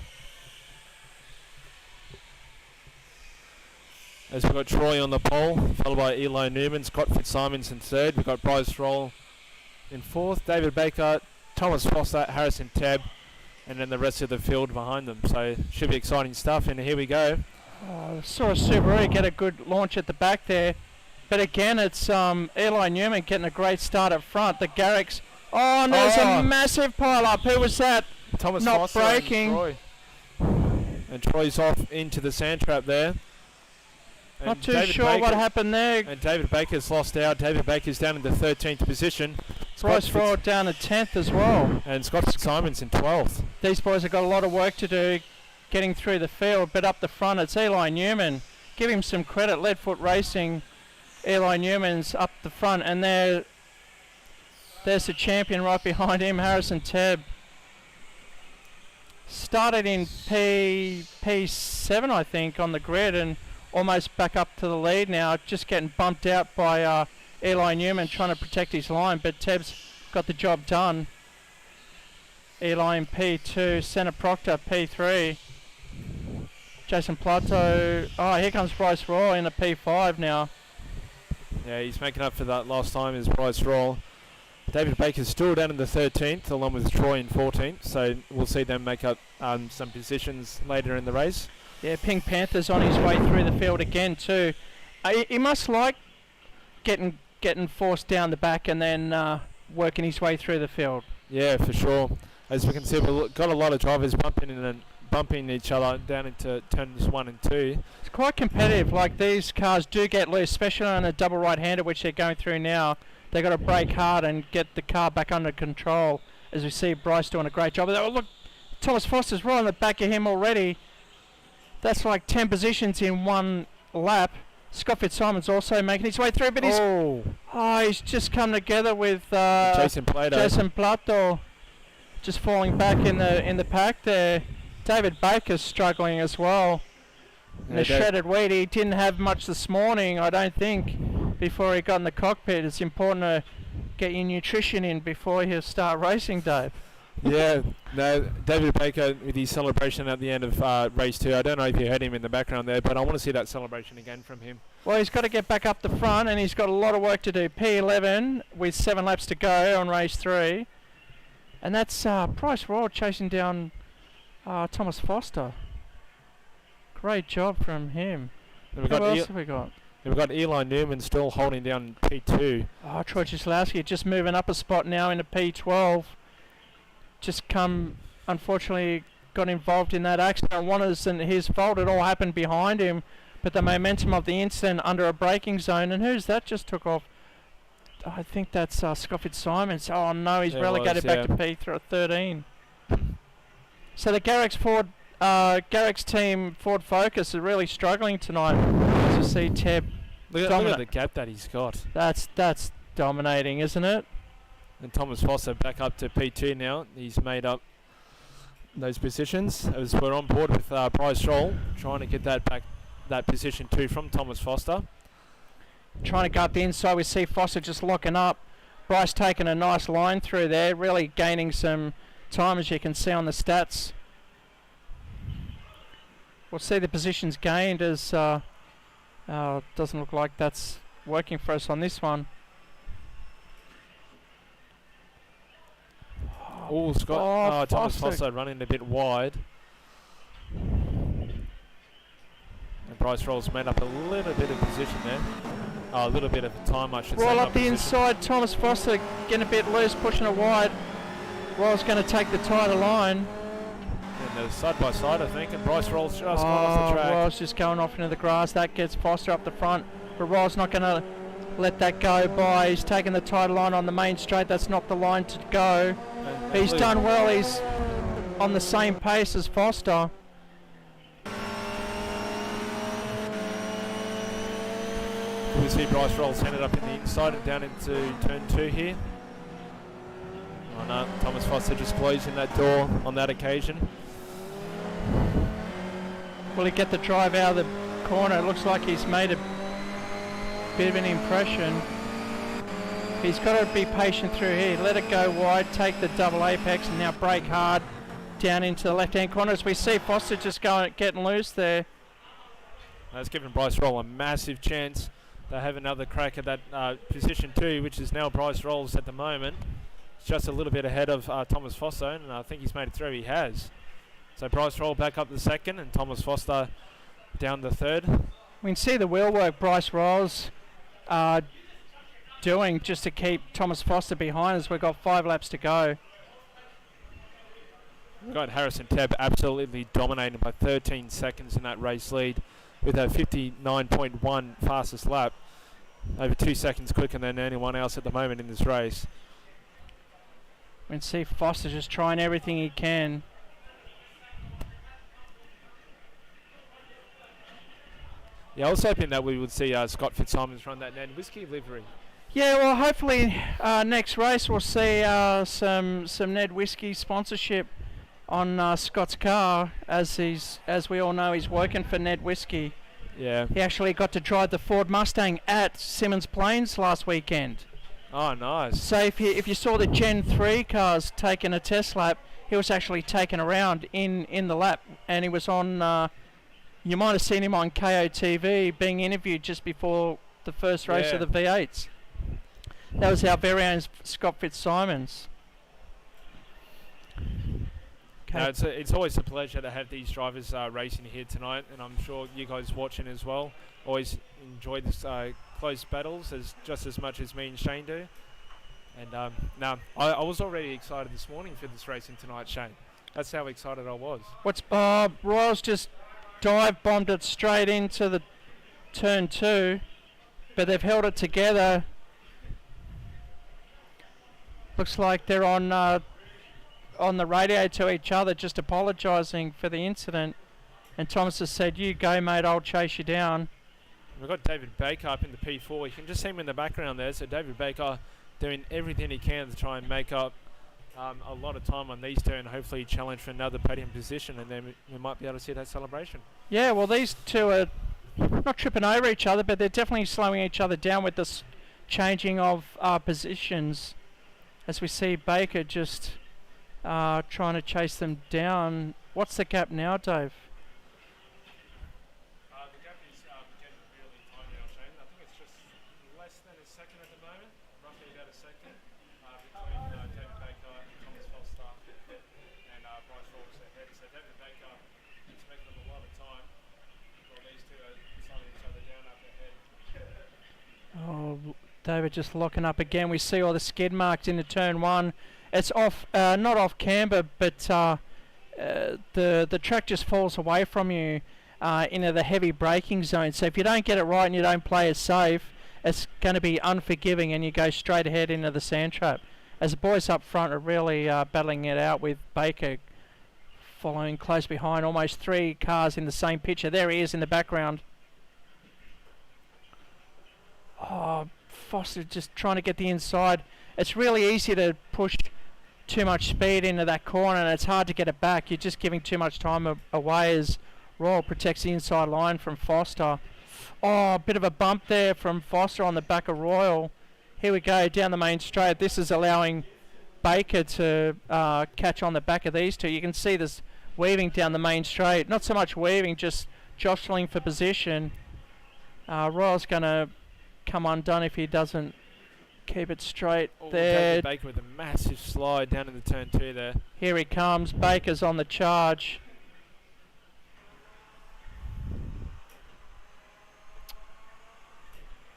As we've got Troy on the pole, followed by Eli Newman, Scott Fitzsimons in third. We've got Bryce Roll in fourth. David Baker, Thomas Foster, Harrison Tebb, and then the rest of the field behind them. So should be exciting stuff, and here we go. Saw a Subaru get a good launch at the back there. But again, it's Eli Newman getting a great start up front. The Garricks. Oh, and there's a massive pile up. Who was that? Thomas Not Foster braking. And Troy's off into the sand trap there. Not too sure what happened there. And David Baker's lost out. David Baker's down in the 13th position. Bryce Royal down at 10th as well. And Scott Fitzsimons in 12th. These boys have got a lot of work to do getting through the field, but up the front it's Eli Newman. Give him some credit. Leadfoot Racing, Eli Newman's up the front, and there's the champion right behind him, Harrison Tebb. Started in P7, I think, on the grid, and almost back up to the lead now. Just getting bumped out by Eli Newman trying to protect his line, but Tebb's got the job done. Eli in P2, Senna Proctor P3. Jason Plateau. Oh, here comes Bryce Royal in a P5 now. Yeah, he's making up for that last time is Bryce Royal. David Baker's still down in the 13th, along with Troy in 14th, so we'll see them make up some positions later in the race. Yeah, Pink Panther's on his way through the field again too. He must like getting forced down the back and then working his way through the field. Yeah, for sure. As we can see, we've got a lot of drivers bumping each other down into turns 1 and 2. It's quite competitive. Like, these cars do get loose, especially on a double right-hander, which they're going through now. They've got to brake hard and get the car back under control. As we see Bryce doing a great job. Oh, look, Thomas Foster's right on the back of him already. That's like 10 positions in one lap. Scott Fitzsimon's also making his way through, but he's just come together with Jason Plato just falling back in the pack there. David Baker's struggling as well. In the shredded wheat, he didn't have much this morning, I don't think, before he got in the cockpit. It's important to get your nutrition in before you start racing, Dave. Yeah, no, David Baker with his celebration at the end of race 2. I don't know if you heard him in the background there, but I want to see that celebration again from him. Well, he's got to get back up the front, and he's got a lot of work to do. P11 with 7 laps to go on race 3. And that's Bryce Royal chasing down Thomas Foster. Great job from him. What else have we got? We've got Eli Newman still holding down P2. Oh, Troy Cieslawski just moving up a spot now into P12. Just unfortunately got involved in that accident. One isn't his fault. It all happened behind him. But the momentum of the incident under a braking zone. And who's that just took off? I think that's Scott Fitzsimons. Oh no, he's relegated back to P13. So the Garrick's team Ford Focus are really struggling tonight. As you see Tebb. Look at the gap that he's got. That's dominating, isn't it? And Thomas Foster back up to P2 now. He's made up those positions. As we're on board with Bryce Roll, trying to get that position 2 from Thomas Foster. Trying to go up the inside, we see Foster just locking up. Bryce taking a nice line through there, really gaining some time, as you can see on the stats. We'll see the positions gained as doesn't look like that's working for us on this one. Oh, Scott! Thomas Foster running a bit wide. And Bryce Roll's made up a little bit of position there. A little bit of time, I should say. Roll up the inside, Thomas Foster getting a bit loose, pushing it wide. Roll's going to take the tighter line. And they're side by side, I think, and Bryce Roll's just gone off the track. Roll's just going off into the grass. That gets Foster up the front, but Roll's not going to let that go by. He's taking the tighter line on the main straight. That's not the line to go. He's done well. He's on the same pace as Foster. We see Bryce Roll send it up in the inside and down into turn 2 here. Oh no, Thomas Foster just closing that door on that occasion. Will he get the drive out of the corner? It looks like he's made a bit of an impression. He's got to be patient through here. Let it go wide, take the double apex, and now brake hard down into the left-hand corner. As we see Foster just getting loose there. That's given Bryce Roll a massive chance to have another crack at that position 2, which is now Bryce Roll's at the moment. just a little bit ahead of Thomas Foster, and I think he's made it through. He has. So Bryce Roll back up the second, and Thomas Foster down the third. We can see the wheel work Bryce Rolls doing just to keep Thomas Foster behind as we've got 5 laps to go. We've got Harrison Tebb absolutely dominating by 13 seconds in that race lead with a 59.1 fastest lap. Over 2 seconds quicker than anyone else at the moment in this race. We can see Foster just trying everything he can. Yeah, I was hoping that we would see Scott Fitzsimons run that Ned Whiskey livery. Yeah, well, hopefully next race we'll see some Ned Whiskey sponsorship on Scott's car, as we all know he's working for Ned Whiskey. Yeah. He actually got to drive the Ford Mustang at Simmons Plains last weekend. Oh, nice. So if you saw the Gen 3 cars taking a test lap, he was actually taken around in the lap, and he was on. You might have seen him on KOTV being interviewed just before the first race of the V8s. That was our very own Scott Fitzsimons. No, it's always a pleasure to have these drivers racing here tonight, and I'm sure you guys watching as well always enjoy this close battles just as much as me and Shane do. And no, I was already excited this morning for this racing tonight, Shane. That's how excited I was. Royals just dive bombed it straight into the turn 2, but they've held it together. Looks like they're on the radio to each other, just apologising for the incident. And Thomas has said, "You go, mate, I'll chase you down." We've got David Baker up in the P4. You can just see him in the background there. So David Baker doing everything he can to try and make up a lot of time on these two, and hopefully challenge for another podium position, and then we might be able to see that celebration. Yeah, well, these two are not tripping over each other, but they're definitely slowing each other down with this changing of positions, as we see Baker just trying to chase them down. What's the gap now, Dave? The gap is getting really tight now, Shane. I think it's just less than a second at the moment, roughly about a second, between David Baker and Thomas Foster and Bryce Roberts ahead. So David Baker is making them a lot of time while these two are slowing each other down up ahead. Oh, David just locking up again. We see all the skid marks into turn 1. It's off, not off camber, but the track just falls away from you into the heavy braking zone. So if you don't get it right and you don't play it safe, it's going to be unforgiving, and you go straight ahead into the sand trap. As the boys up front are really battling it out, with Baker following close behind, almost 3 cars in the same picture. There he is in the background. Oh, Foster just trying to get the inside. It's really easy to push too much speed into that corner, and it's hard to get it back. You're just giving too much time away as Royal protects the inside line from Foster. Oh, a bit of a bump there from Foster on the back of Royal. Here we go, down the main straight. This is allowing Baker to catch on the back of these two. You can see this weaving down the main straight. Not so much weaving, just jostling for position. Royal's going to come undone if he doesn't keep it straight there. Baker with a massive slide down in the turn 2 there. Here he comes. Baker's on the charge.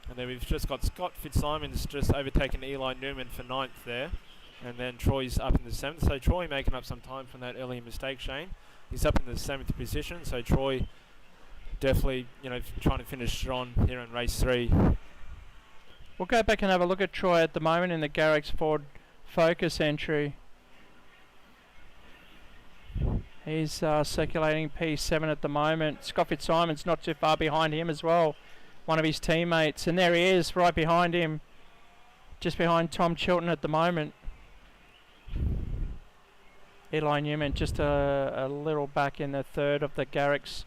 And then we've just got Scott Fitzsimons just overtaken Eli Newman for 9th there. And then Troy's up in the 7th. So Troy making up some time from that earlier mistake, Shane. He's up in the 7th position. So Troy definitely, trying to finish strong here in race 3. We'll go back and have a look at Troy at the moment in the Garrick's Ford Focus entry. He's circulating P7 at the moment. Scott Fitzsimons not too far behind him as well, one of his teammates. And there he is, right behind him, just behind Tom Chilton at the moment. Eli Newman just a little back in the 3rd of the Garrick's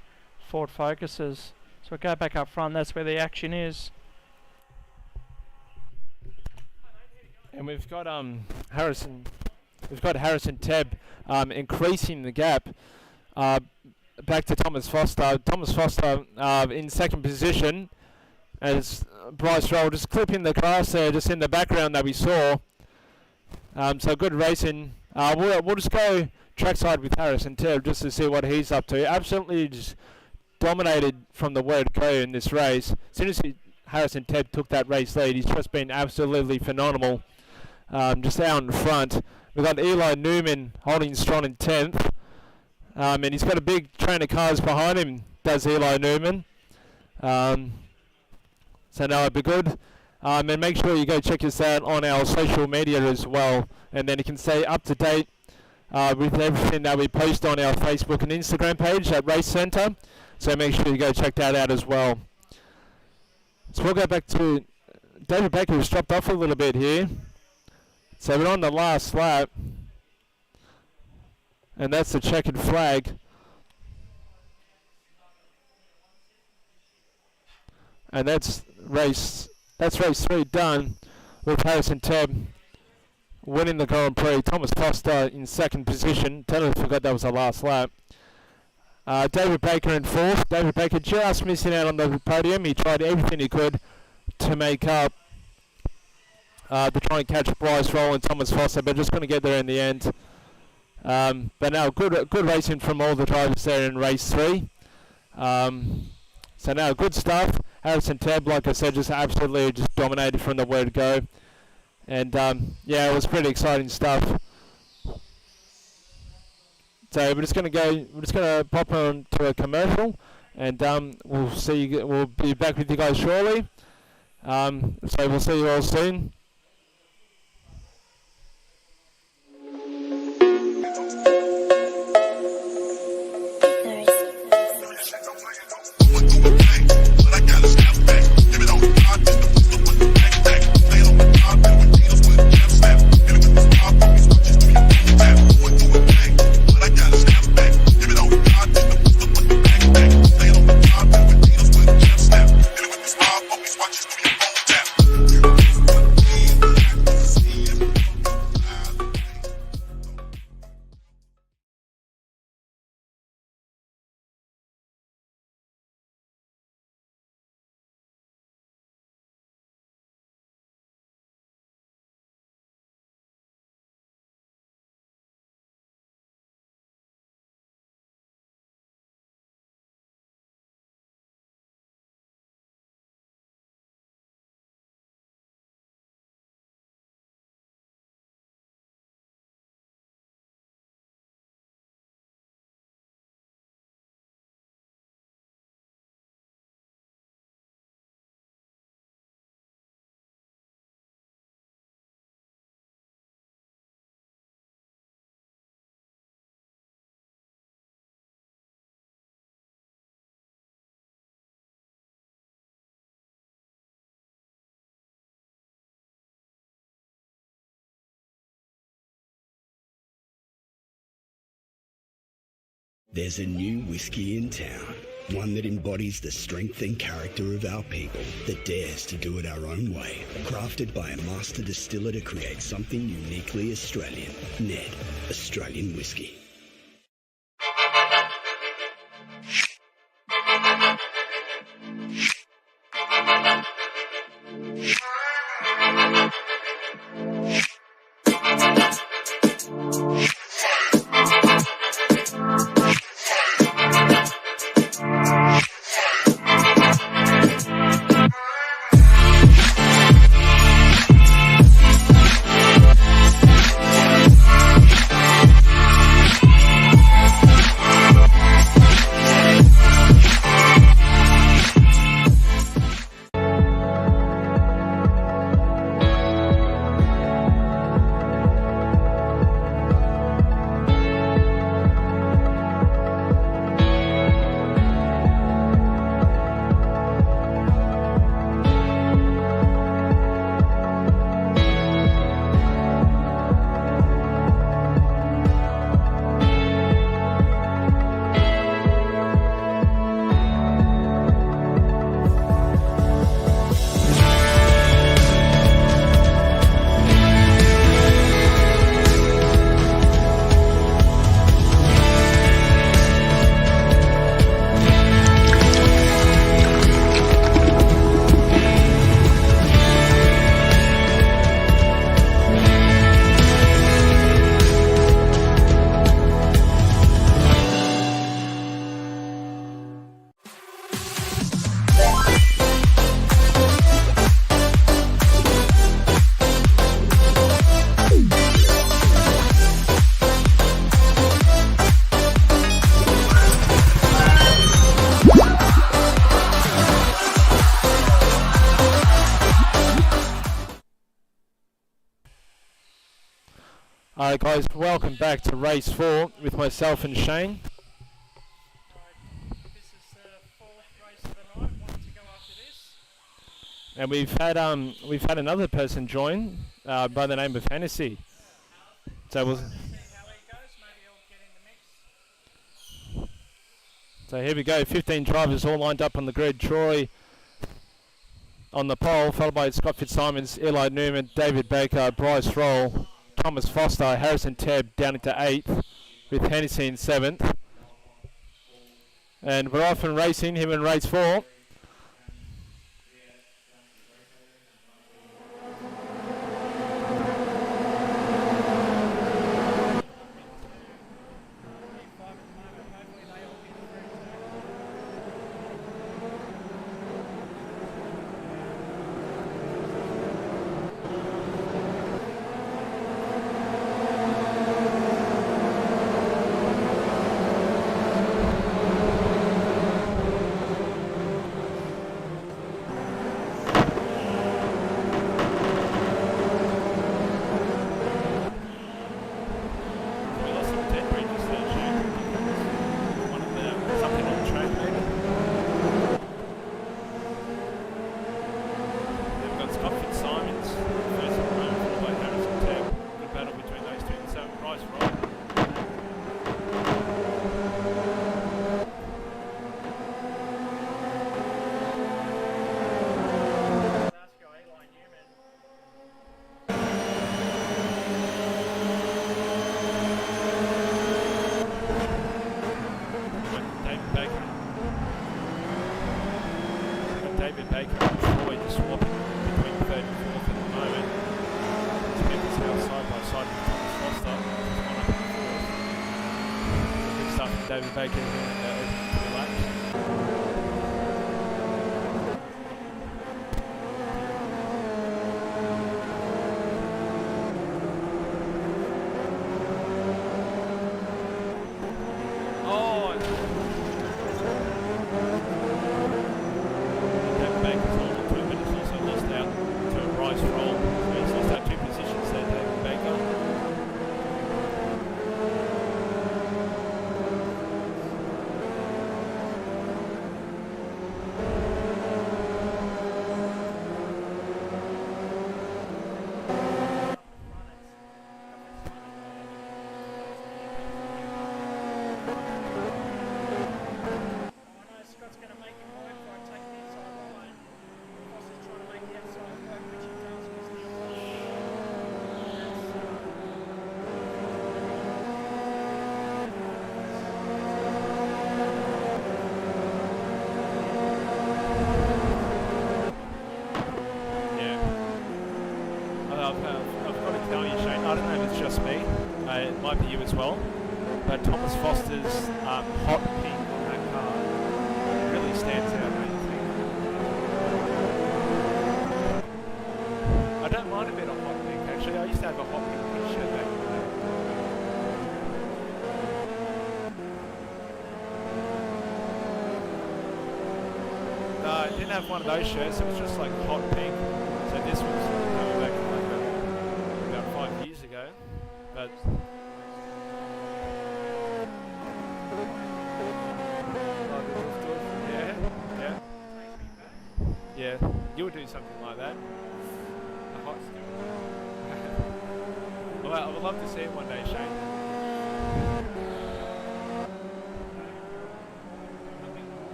Ford Focuses. So we'll go back up front, that's where the action is. And we've got Harrison Tebb increasing the gap back to Thomas Foster. Thomas Foster in 2nd position, as Bryce Roll just clipping the grass there, just in the background that we saw. So good racing. We'll just go trackside with Racecentre just to see what he's up to. Absolutely just dominated from the word go in this race. As soon as Racecentre took that race lead, he's just been absolutely phenomenal. Just out in front. We've got Eli Newman holding strong in 10th. And he's got a big train of cars behind him, does Eli Newman. So no, it'd be good. And make sure you go check us out on our social media as well. And then you can stay up to date with everything that we post on our Facebook and Instagram page at Racecentre. So make sure you go check that out as well. So we'll go back to David Baker, who's dropped off a little bit here. So we're on the last lap. And that's the checkered flag. And that's race 3 done with Racecentre winning the Grand Prix. Thomas Foster in second position. Totally forgot that was the last lap. David Baker in fourth. David Baker just missing out on the podium. He tried everything he could to make up, to try and catch Bryce Roll and Thomas Foster, but just going to get there in the end. But no, good racing from all the drivers there in race 3. So now good stuff. Racecentre, like I said, just absolutely just dominated from the word go. And yeah, it was pretty exciting stuff. So we're just gonna pop on to a commercial, and we'll be back with you guys shortly. So we'll see you all soon. There's a new whiskey in town, one that embodies the strength and character of our people, that dares to do it our own way, crafted by a master distiller to create something uniquely Australian. Ned, Australian Whiskey. Alright guys, welcome back to race 4 with myself and Shane. This is the fourth race of the night. Wanted to go after this. And we've had another person join by the name of Hennessy. So we'll See how he goes. Maybe he'll get in the mix. So here we go, 15 drivers all lined up on the grid. Troy on the pole, followed by Scott Fitzsimons, Eli Newman, David Baker, Bryce Roll, Thomas Foster, Harrison Tebb down into 8th, with Hennessy in 7th. And we're off and racing, him in race 4. David Baker and Troy just swapping between 3rd and 4th at the moment. It's now side by side with Thomas Foster. Good stuff from David Baker here in the laps. It might be you as well, but Thomas Foster's hot pink on that car really stands out, don't you think? I don't mind a bit of hot pink actually. I used to have a hot pink t-shirt back in the day. No, I didn't have one of those shirts. It was just like hot pink. So this was coming back like about 5 years ago, but. Yeah, you would do something like that. A hot well, I would love to see it one day, Shane.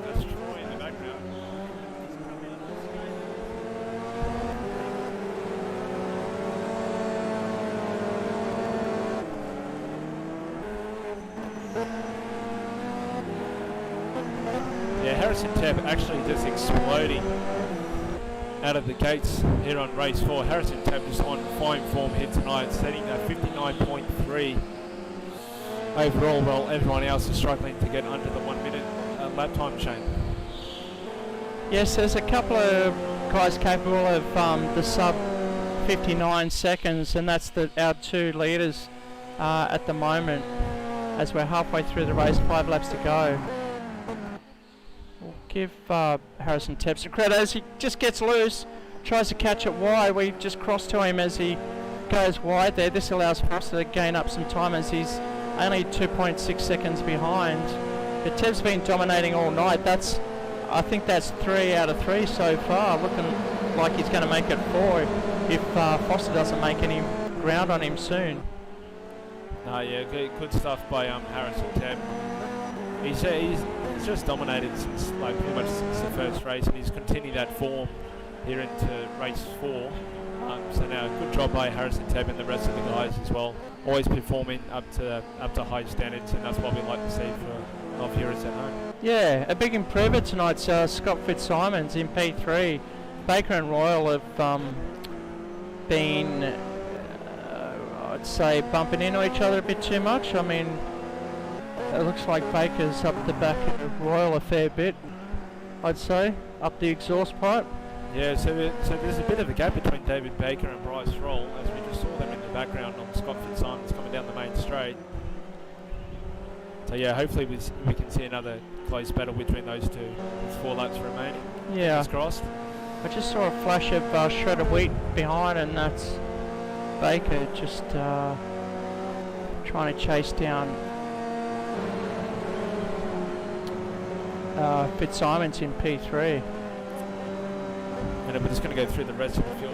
That's Troy in the background. Yeah, Harrison Tebb actually just exploding out of the gates here on race 4. Harrison Tebb is on fine form here tonight, setting a 59.3 overall, while everyone else is struggling to get under the 1 minute lap time, Shane. Yes, there's a couple of guys capable of the sub 59 seconds, and that's our two leaders at the moment as we're halfway through the race, 5 laps to go. Give Harrison Tebb some credit as he just gets loose, tries to catch it wide. We just crossed to him as he goes wide there. This allows Foster to gain up some time as he's only 2.6 seconds behind. But Teb's been dominating all night. I think that's 3 out of 3 so far, looking like he's going to make it 4 if Foster doesn't make any ground on him soon. Yeah, good stuff by Harrison Teb. He's just dominated since pretty much since the first race, and he's continued that form here into race 4. So now, good job by Harrison Teb and the rest of the guys as well. Always performing up to high standards, and that's what we like to see for our viewers at home. Yeah, a big improver tonight's Scott Fitzsimons in P3. Baker and Royal have been, I'd say, bumping into each other a bit too much. I mean, it looks like Baker's up the back of Royal a fair bit, I'd say, up the exhaust pipe. Yeah, so there's a bit of a gap between David Baker and Bryce Roll, as we just saw them in the background on Scott Fitzsimons coming down the main straight. So yeah, hopefully we can see another close battle between those two with 4 laps remaining. Yeah. Fingers crossed. I just saw a flash of shredded wheat behind, and that's Baker just trying to chase down Fitzsimons in P3. And we're just going to go through the rest of the field.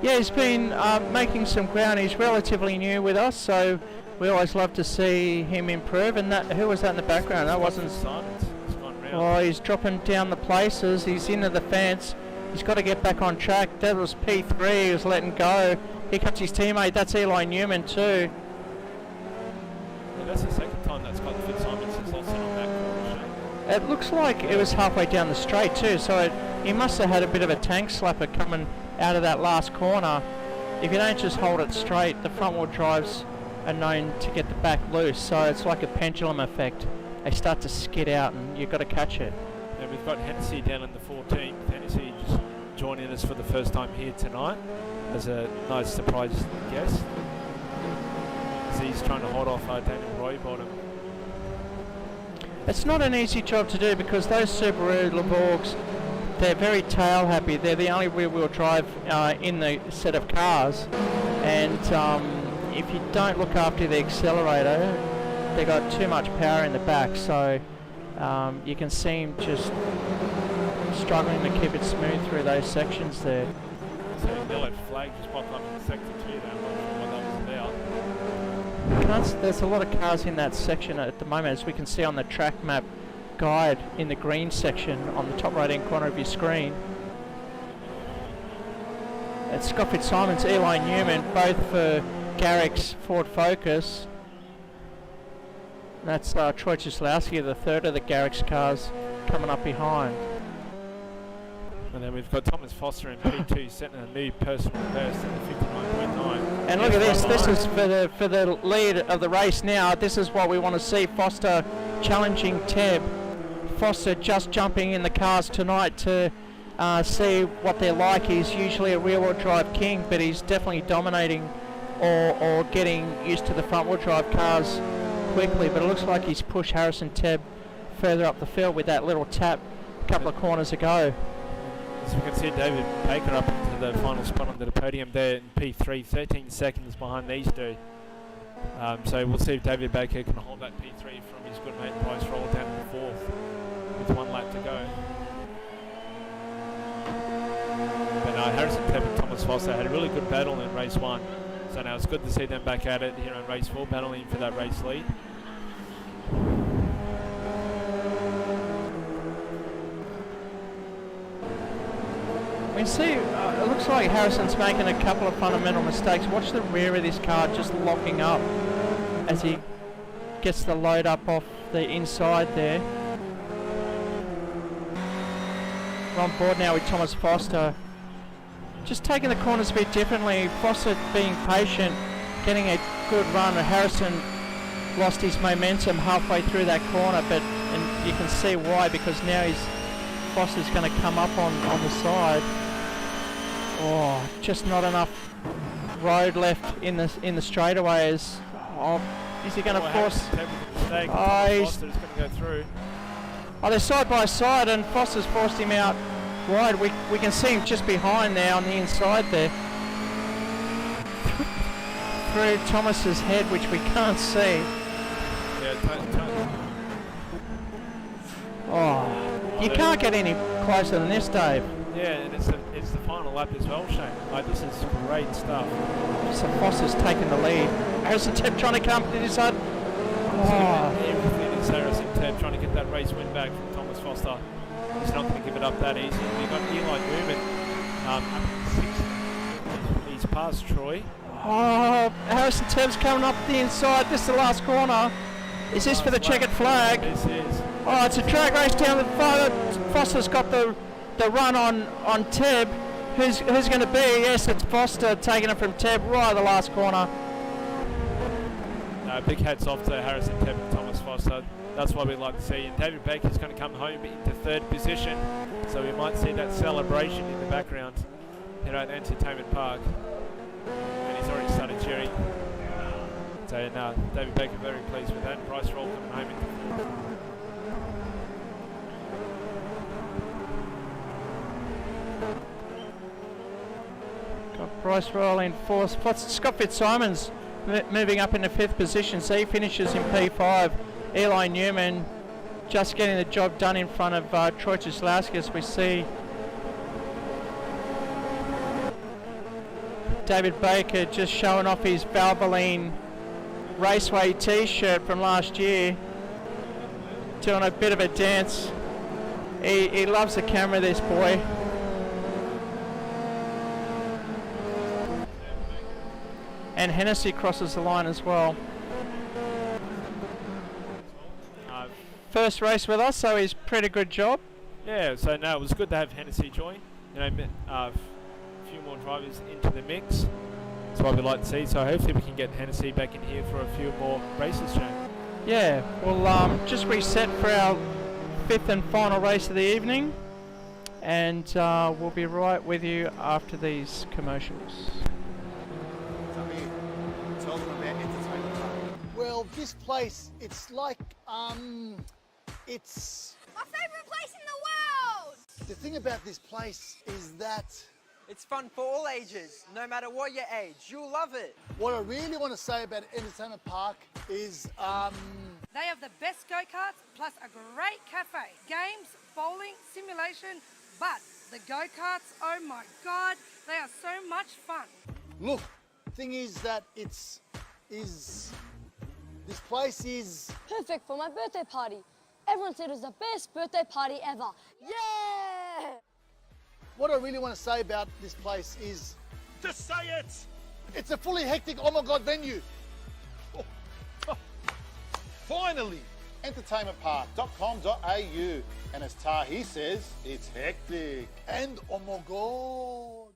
Yeah, he's been making some ground. He's relatively new with us, so we always love to see him improve. And who was that in the background? That wasn't Simons. Oh, he's dropping down the places. He's into the fence. He's got to get back on track. That was P3. He was letting go. Here comes his teammate. That's Eli Newman too. Yeah, that's the second time that Scott Fitzsimons has lost it on that corner. It looks like it was halfway down the straight too, so he must have had a bit of a tank slapper coming out of that last corner. If you don't just hold it straight, the front wheel drives are known to get the back loose, so it's like a pendulum effect. They start to skid out and you've got to catch it. And we've got Hennessy down in the 14th. Hennessy just joining us for the first time here tonight as a nice surprise guest, as he's trying to hold off Daniel Roybottom. It's not an easy job to do because those Subaru Levorgs, they're very tail happy. They're the only rear wheel drive in the set of cars, and if you don't look after the accelerator, they got too much power in the back, so you can see him just struggling to keep it smooth through those sections there. So yellow flag just popped up in sector 2 there. I'm not sure what that was about. There's a lot of cars in that section at the moment, as we can see on the track map guide in the green section on the top right hand corner of your screen. It's Scott Fitzsimons, Eli Newman, both for Garrick's Ford Focus. That's Troy Cieslowski, the third of the Garrick's cars, coming up behind. And then we've got Thomas Foster in P2 setting a new personal best at the 59.9. And look at this. This is for the lead of the race now. This is what we want to see. Foster challenging Teb. Foster just jumping in the cars tonight to see what they're like. He's usually a rear-wheel drive king, but he's definitely dominating or getting used to the front-wheel drive cars quickly. But it looks like he's pushed Harrison Teb further up the field with that little tap a couple of corners ago. As we can see, David Baker up into the final spot under the podium there in P3, 13 seconds behind these two. So we'll see if David Baker can hold that P3 from his good mate Bryce Roll down to the 4th with 1 lap to go. But Harrison Teb and Thomas Foster had a really good battle in race 1. So now it's good to see them back at it here in race 4, battling for that race lead. We see, it looks like Harrison's making a couple of fundamental mistakes. Watch the rear of this car just locking up as he gets the load up off the inside there. We're on board now with Thomas Foster. Just taking the corners a bit differently. Foster being patient, getting a good run. Harrison lost his momentum halfway through that corner, and you can see why, because now Foster's going to come up on the side. Oh, just not enough road left in the straightaway as Oh, is he going to force? Mistake. Oh, he's- Foster's going to go through. Oh, they're side by side, and Foster's forced him out wide. We can see him just behind there on the inside there. Through Thomas's head, which we can't see. Yeah, Oh, you can't get any closer than this, Dave. yeah, and it's the final lap as well, Shane. Like, this is great stuff. So Foster's taking the lead. Harrison Tep trying to come to this side. Oh, Everything is Harrison Ted trying to get that race win back from Thomas Foster. He's not going to give it up that easy. You've got Eli Newman up in sixth. He's past Troy. oh, Harrison Tep's coming up the inside. This is the last corner. Is this for the checkered flag? This is. Oh, it's a drag race down the front. Foster's got the run on Teb. Who's going to be? Yes, it's Foster taking it from Teb right at the last corner. Big hats off to Harrison Teb and Thomas Foster. That's what we'd like to see. And David Baker's going to come home into third position, so we might see that celebration in the background here at Entertainment Park. And he's already started cheering. So no, David Baker very pleased with that. Bryce Roll coming home into fourth. Got Bryce Roll in fourth. Scott Fitzsimons moving up into fifth position, so he finishes in P5. Eli Newman just getting the job done in front of Troy Chislauskas. We see David Baker just showing off his Valvoline Raceway t-shirt from last year, doing a bit of a dance. He loves the camera, this boy. And Hennessy crosses the line as well. First race with us, so he's pretty good job. Yeah, so no, it was good to have Hennessy join. You know, a few more drivers into the mix. That's what we'd like to see. So hopefully we can get Hennessy back in here for a few more races, Shane. Yeah, we'll just reset for our fifth and final race of the evening, and we'll be right with you after these commercials. Tell them about Entertainment Park. Well, this place, it's like, it's... My favourite place in the world! The thing about this place is that It's fun for all ages, no matter what your age. You'll love it. what I really want to say about Entertainment Park is, They have the best go-karts plus a great cafe. Games, bowling, simulation, but the go-karts, oh my God, they are so much fun. look, thing is that this place is, Perfect for my birthday party. Everyone said it was the best birthday party ever. Yeah! what I really want to say about this place is, Just say it! it's a fully hectic, oh my God, venue. Finally! Entertainmentpark.com.au. And as Tahi says, it's hectic. And oh my God.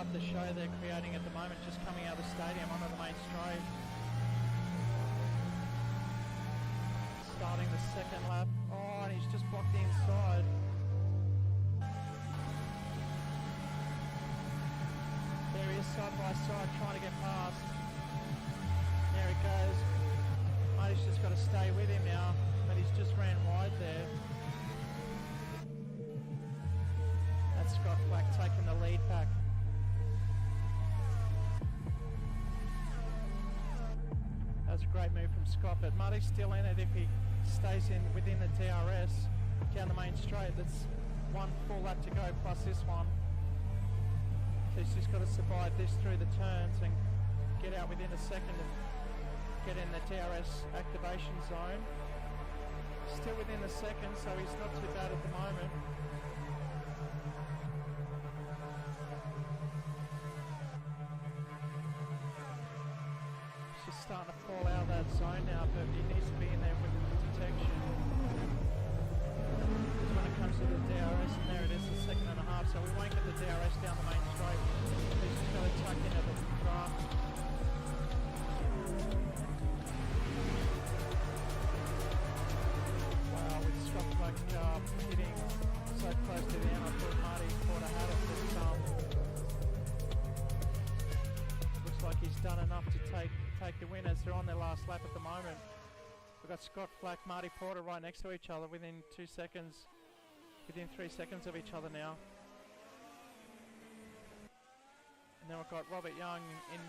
start the show they're creating at the moment, just coming out of the stadium onto the main straight. Starting the second lap. Oh, and he's just blocked the inside. There he is, side by side, trying to get past. There it goes. Marty's just got to stay with him now, but he's just ran wide there. That's Scott Flack taking the lead back. That was a great move from Scott, but Marty's still in it if he stays within the DRS down the main straight. That's one full lap to go plus this one. So he's just got to survive this through the turns and get out within a second and get in the DRS activation zone. Still within the second, so he's not too bad at the moment. He's just starting to fall out of that zone now, but he needs to be in there with detection. Because when it comes to the DRS, and there it is, the second and a half, so we won't get the DRS down the main straight. He's just got to tuck in at the draft. Wow, with Scott Flack hitting so close to the end, I thought Marty Porter had it, but looks like he's done enough to take the winners. They're on their last lap at the moment. We've got Scott Flack, Marty Porter right next to each other within 2 seconds, within 3 seconds of each other now. And then we've got Robert Young in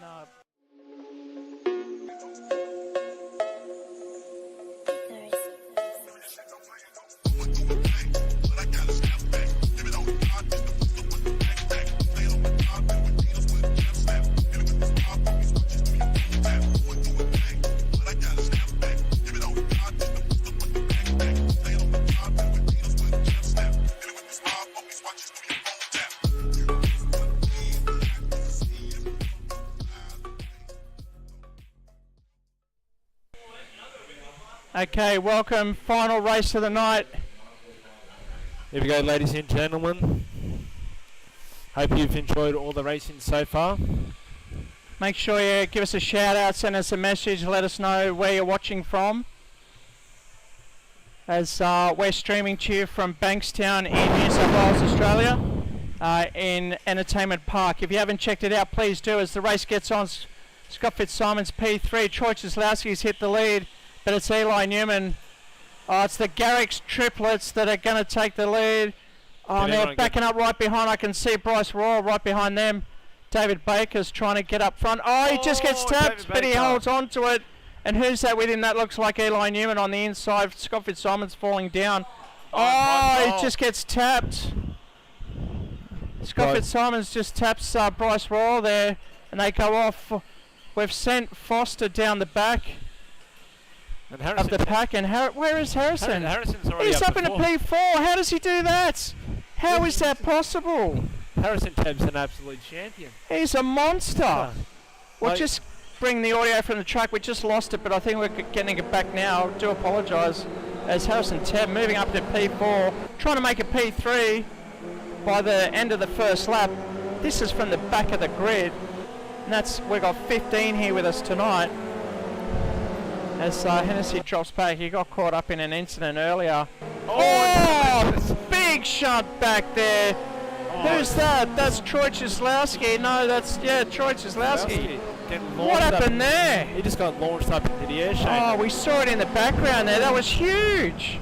Okay, welcome, final race of the night. Here we go, ladies and gentlemen. Hope you've enjoyed all the racing so far. Make sure you give us a shout out, send us a message, let us know where you're watching from. As we're streaming to you from Bankstown in New South Wales, Australia, in Entertainment Park. If you haven't checked it out, please do. As the race gets on, Scott Fitzsimon's P3, Troy Cieslawski's hit the lead. But it's Eli Newman. It's the Garrick's triplets that are going to take the lead. Oh, they're backing up right behind. I can see Bryce Royal right behind them. David Baker's trying to get up front. Oh, he just gets tapped, but he holds on to it. And who's that with him? That looks like Eli Newman on the inside. Scott Fitzsimon's falling down. Oh, he just gets tapped. Scott Fitzsimon's just taps Bryce Royal there, and they go off. We've sent Foster down the back of the pack, and where is Harrison? Harrison's already He's up in a P4. How does he do that? How is that possible? Harrison Tabb's an absolute champion. He's a monster. We'll just bring the audio from the track. We just lost it, but I think we're getting it back now. Do apologise. As Harrison Tabb moving up to P4, trying to make a P3 by the end of the first lap. This is from the back of the grid, and we've got 15 here with us tonight. As Hennessy drops back, he got caught up in an incident earlier. Oh, big shunt back there. Who's that? That's Troy Cieslawski. No, that's, Troy Cieslawski. What happened there? He just got launched up into the air, Shane. Oh, we saw it in the background there. That was huge.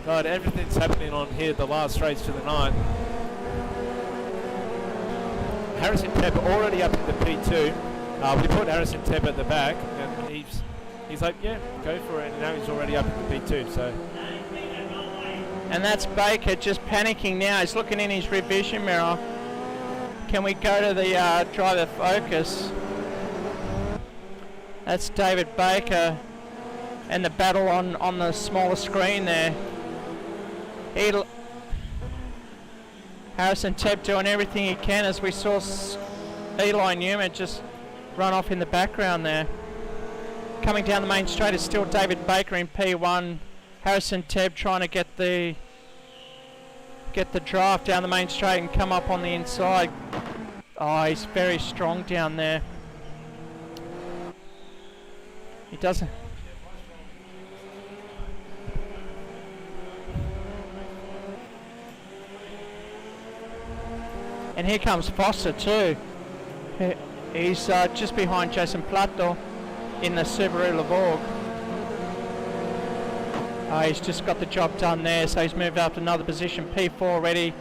God, everything's happening on here, the last race of the night. Harrison Tabb already up in the P2. We put Harrison Tabb at the back, and he's like, yeah, go for it, and now he's already up in the P2, so. And that's Baker just panicking now. He's looking in his rear vision mirror. Can we go to the driver focus? That's David Baker and the battle on the smaller screen there. Harrison Tabb doing everything he can, as we saw Eli Newman just run off in the background there. Coming down the main straight is still David Baker in P1. Harrison Tabb trying to get the draft down the main straight and come up on the inside. Oh, he's very strong down there. He doesn't. And here comes Foster too. He's just behind Jason Plato in the Subaru Levorg. He's just got the job done there, so he's moved up to another position. P4 already.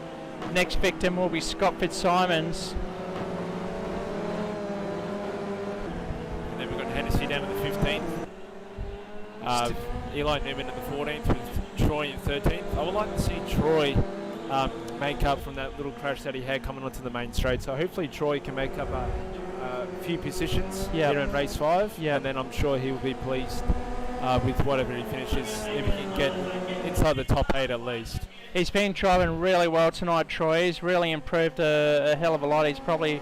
Next victim will be Scott Fitzsimons. And then we've got Hennessy down in the 15th. Eli Newman in the 14th with Troy in 13th. I would like to see Troy make up from that little crash that he had coming onto the main straight. So hopefully Troy can make up a few positions here in race 5. And then I'm sure he will be pleased with whatever he finishes, if he can get inside the top 8 at least. He's been driving really well tonight, Troy. He's really improved a hell of a lot. He's probably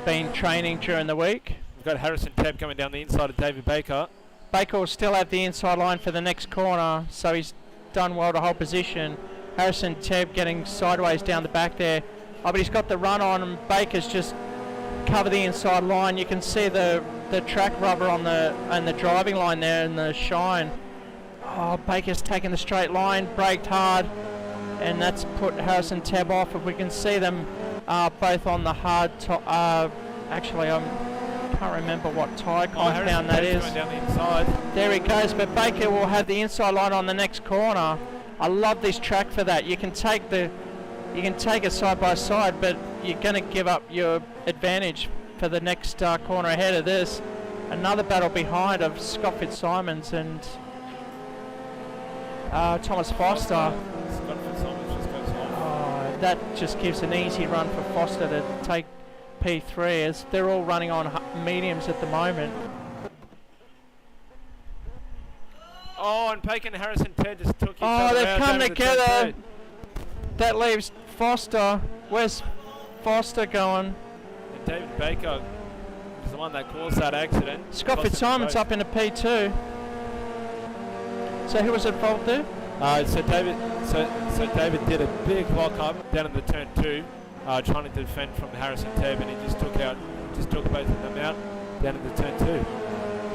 been training during the week. We've got Harrison Tebb coming down the inside of David Baker. Baker will still have the inside line for the next corner, so he's done well to hold position. Harrison Tebb getting sideways down the back there. Oh, but he's got the run on, and Baker's just covered the inside line. You can see the track rubber on the driving line there in the shine. Oh, Baker's taken the straight line, braked hard, and that's put Harrison Tebb off. If we can see them both on the hard top. Actually, I can't remember what tyre compound that is. Down the inside. There he goes, but Baker will have the inside line on the next corner. I love this track for that. You can take it side by side, but you're going to give up your advantage for the next corner ahead of this. Another battle behind of Scott Fitzsimons and Thomas Foster. Scott Fitzsimons just goes off. That just gives an easy run for Foster to take P3, as they're all running on mediums at the moment. Oh, and Baker and Harrison Ted just took each other out. Oh, they've come down together. That leaves Foster. Where's Foster going? And David Baker is the one that caused that accident. Scott Fitzsimons up into P2. So who was at fault there? So David did a big lock up down in the turn 2, trying to defend from Harrison Tebb, and he just took both of them out down in the turn 2.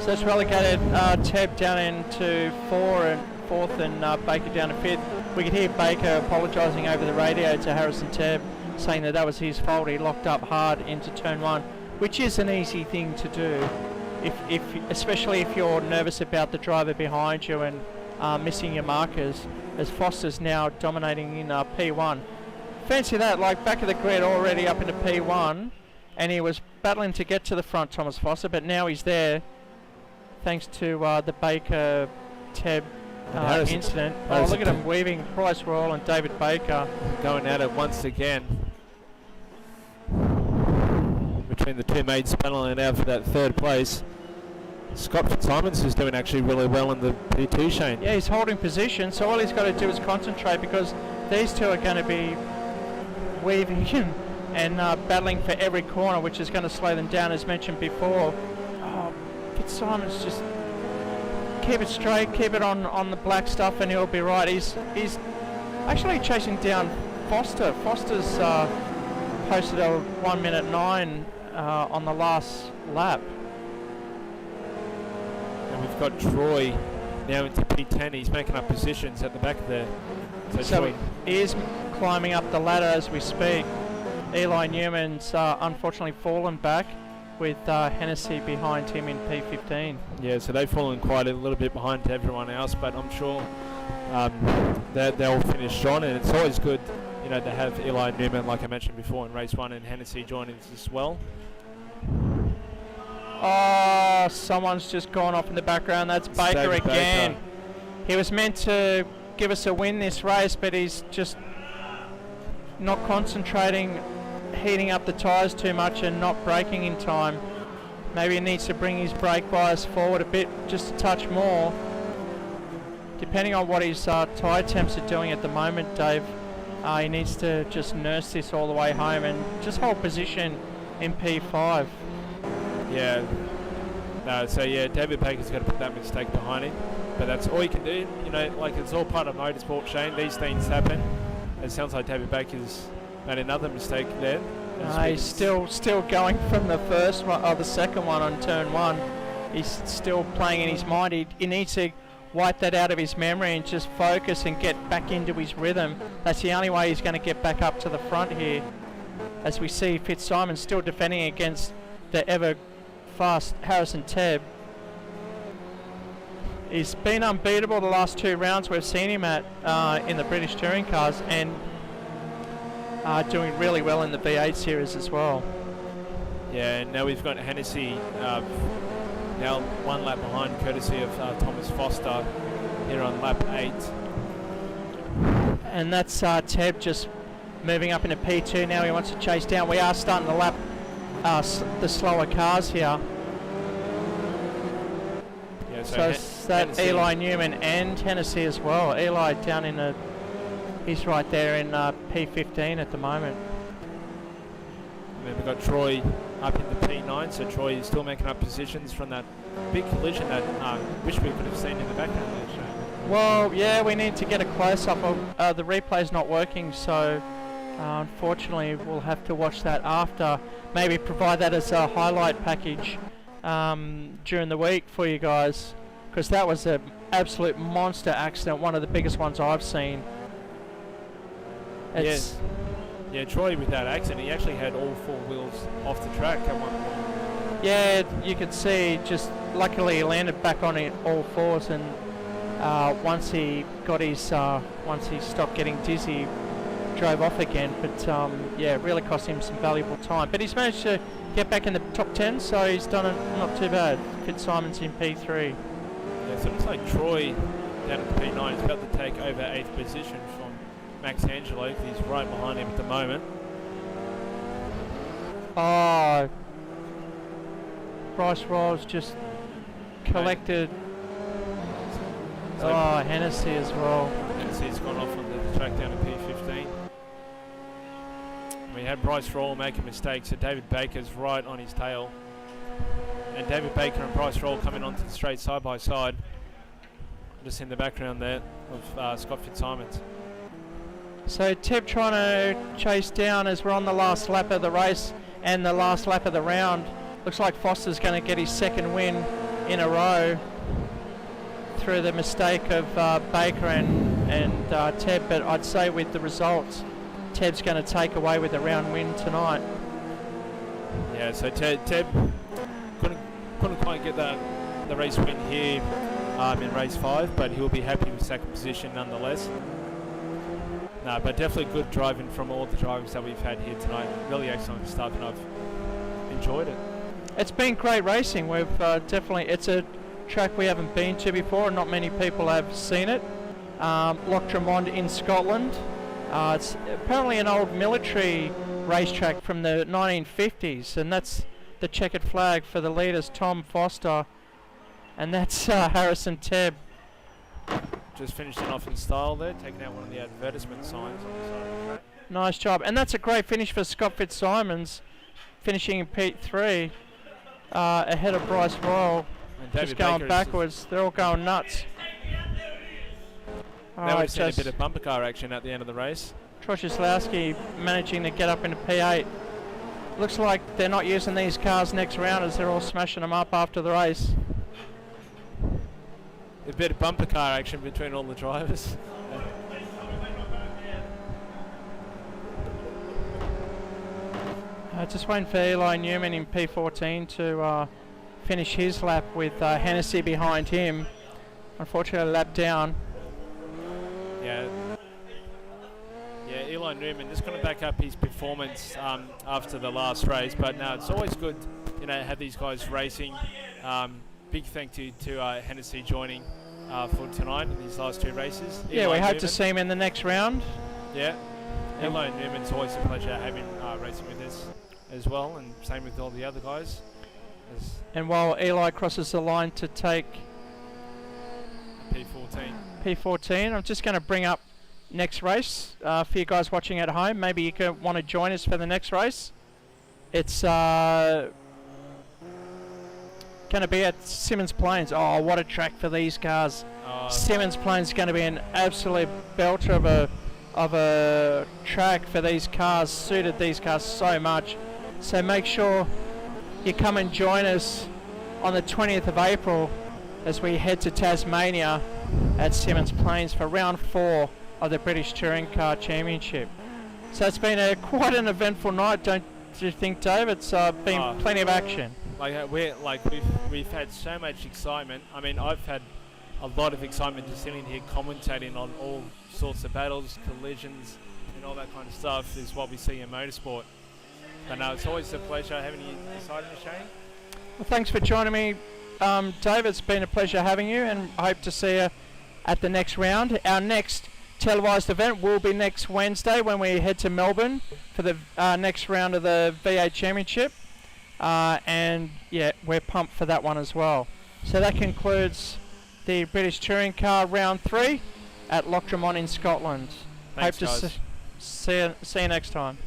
So it's relegated Tebb down into 4th and Baker down to 5th. We could hear Baker apologising over the radio to Harrison Tebb, saying that was his fault. He locked up hard into turn 1, which is an easy thing to do, especially if you're nervous about the driver behind you and missing your markers, as Foster's now dominating in P1. Fancy that, like back of the grid already up into P1, and he was battling to get to the front, Thomas Foster, but now he's there thanks to the Baker Tebb incident. Oh, look at him weaving Bryce Royal and David Baker. Going at it once again. Between the two mates battling it out for that 3rd place. Scott Fitzsimons is doing actually really well in the P2, Shane. Yeah, he's holding position, so all he's got to do is concentrate, because these two are going to be weaving and battling for every corner, which is going to slow them down, as mentioned before. Oh, Fitzsimons, just keep it straight, keep it on the black stuff, and he'll be right. He's actually chasing down Foster. Foster's posted a 1 minute 9 on the last lap. And we've got Troy now into P10. He's making up positions at the back there. So he is climbing up the ladder as we speak. Eli Newman's unfortunately fallen back, with Hennessy behind him in P15. Yeah, so they've fallen quite a little bit behind everyone else, but I'm sure they'll finish strong, and it's always good, to have Eli Newman, like I mentioned before, in race 1, and Hennessy joining us as well. Oh, someone's just gone off in the background. That's Baker again. Baker. He was meant to give us a win this race, but he's just not concentrating, heating up the tyres too much and not braking in time. Maybe he needs to bring his brake bias forward a bit, just a touch more. Depending on what his tyre temps are doing at the moment, Dave, he needs to just nurse this all the way home and just hold position in P5. Yeah. So David Baker's got to put that mistake behind him, but that's all you can do. It's all part of motorsport, Shane. These things happen. It sounds like David Baker's made another mistake there, He's still going from the first one, or the second one on turn 1. He's still playing in his mind. He needs to wipe that out of his memory and just focus and get back into his rhythm. That's the only way he's going to get back up to the front here. As we see Fitzsimons still defending against the ever fast Harrison Tebb. He's been unbeatable the last 2 rounds we've seen him at in the British Touring Cars, and doing really well in the V8 series as well. Yeah, and now we've got Hennessy now 1 lap behind, courtesy of Thomas Foster here on lap 8. And that's Tebb just moving up into P2 now. He wants to chase down. We are starting to lap the slower cars here. Yeah, so that Hennessy. Eli Newman and Hennessy as well. Eli down in he's right there in P15 at the moment. And then we've got Troy up in the P9, so Troy is still making up positions from that big collision that wish we could have seen in the background there, Shane. Well, yeah, we need to get a close-up of the replay's not working, so unfortunately we'll have to watch that after. Maybe provide that as a highlight package during the week for you guys, because that was an absolute monster accident, one of the biggest ones I've seen. Yes. Yeah, Troy with that accident, he actually had all 4 wheels off the track at one point. Yeah, you could see, just luckily he landed back on it all 4s, and once he got his, once he stopped getting dizzy, drove off again. But yeah, it really cost him some valuable time. But he's managed to get back in the top 10, so he's done it not too bad. Fitzsimons in P3. Yeah, so it looks like Troy down at the P9 is about to take over 8th position from Max Angelo. He's right behind him at the moment. Oh, Bryce Rolls just collected. So Hennessy as well. Hennessy's gone off on the track down to P15. We had Bryce Roll make a mistake, so David Baker's right on his tail. And David Baker and Bryce Roll coming onto the straight side by side. Just in the background there of Scott Fitzsimons. So Tebb trying to chase down as we're on the last lap of the race and the last lap of the round. Looks like Foster's going to get his 2nd win in a row through the mistake of Baker and Tebb, but I'd say with the results, Tebb's going to take away with a round win tonight. Yeah, so Tebb couldn't quite get the race win here in race 5, but he'll be happy with 2nd position nonetheless. No, but definitely good driving from all the drivers that we've had here tonight. Really excellent stuff, and I've enjoyed it. It's been great racing. We've definitely, it's a track we haven't been to before, and not many people have seen it. Loch Drummond in Scotland. It's apparently an old military racetrack from the 1950s, and that's the checkered flag for the leaders, Tom Foster, and that's Harrison Tebb. Just finishing off in style there, taking out one of the advertisement signs on the side of the track. Nice job, and that's a great finish for Scott Fitzsimons, finishing in P3 ahead of Bryce Royal. Just going Baker backwards, they're all going nuts. Now we've seen a bit of bumper car action at the end of the race. Troszyslawski managing to get up into P8. Looks like they're not using these cars next round as they're all smashing them up after the race. A bit of bumper car action between all the drivers. Just waiting for Eli Newman in P14 to finish his lap with Hennessy behind him. Unfortunately, a lap down. Yeah, Eli Newman just going to back up his performance after the last race, but no, it's always good, you know, have these guys racing. Big thank you to Hennessy joining for tonight in these last 2 races. Yeah, we hope to see him in the next round. Yeah, Eli Newman's always a pleasure having racing with us as well, and same with all the other guys. And while Eli crosses the line to take P14, I'm just going to bring up next race for you guys watching at home. Maybe you could want to join us for the next race. It's going to be at Simmons Plains. Oh, what a track for these cars. Simmons Plains is going to be an absolute belter of a of a track for these cars, suited these cars so much. So make sure you come and join us on the 20th of April as we head to Tasmania at Symmons Plains for round 4 of the British Touring Car Championship. So it's been quite an eventful night, don't you think, Dave? It's been plenty of action. We've had so much excitement. I mean, I've had a lot of excitement just sitting here commentating on all sorts of battles, collisions, and all that kind of stuff is what we see in motorsport. But no, it's always a pleasure having you beside me, Shane. Well, thanks for joining me, Dave. It's been a pleasure having you, and I hope to see you at the next round. Our next televised event will be next Wednesday when we head to Melbourne for the next round of the V8 Championship. And yeah, we're pumped for that one as well. So that concludes the British Touring Car round 3 at Loch Drummond in Scotland. Thanks, Hope to guys. see you next time.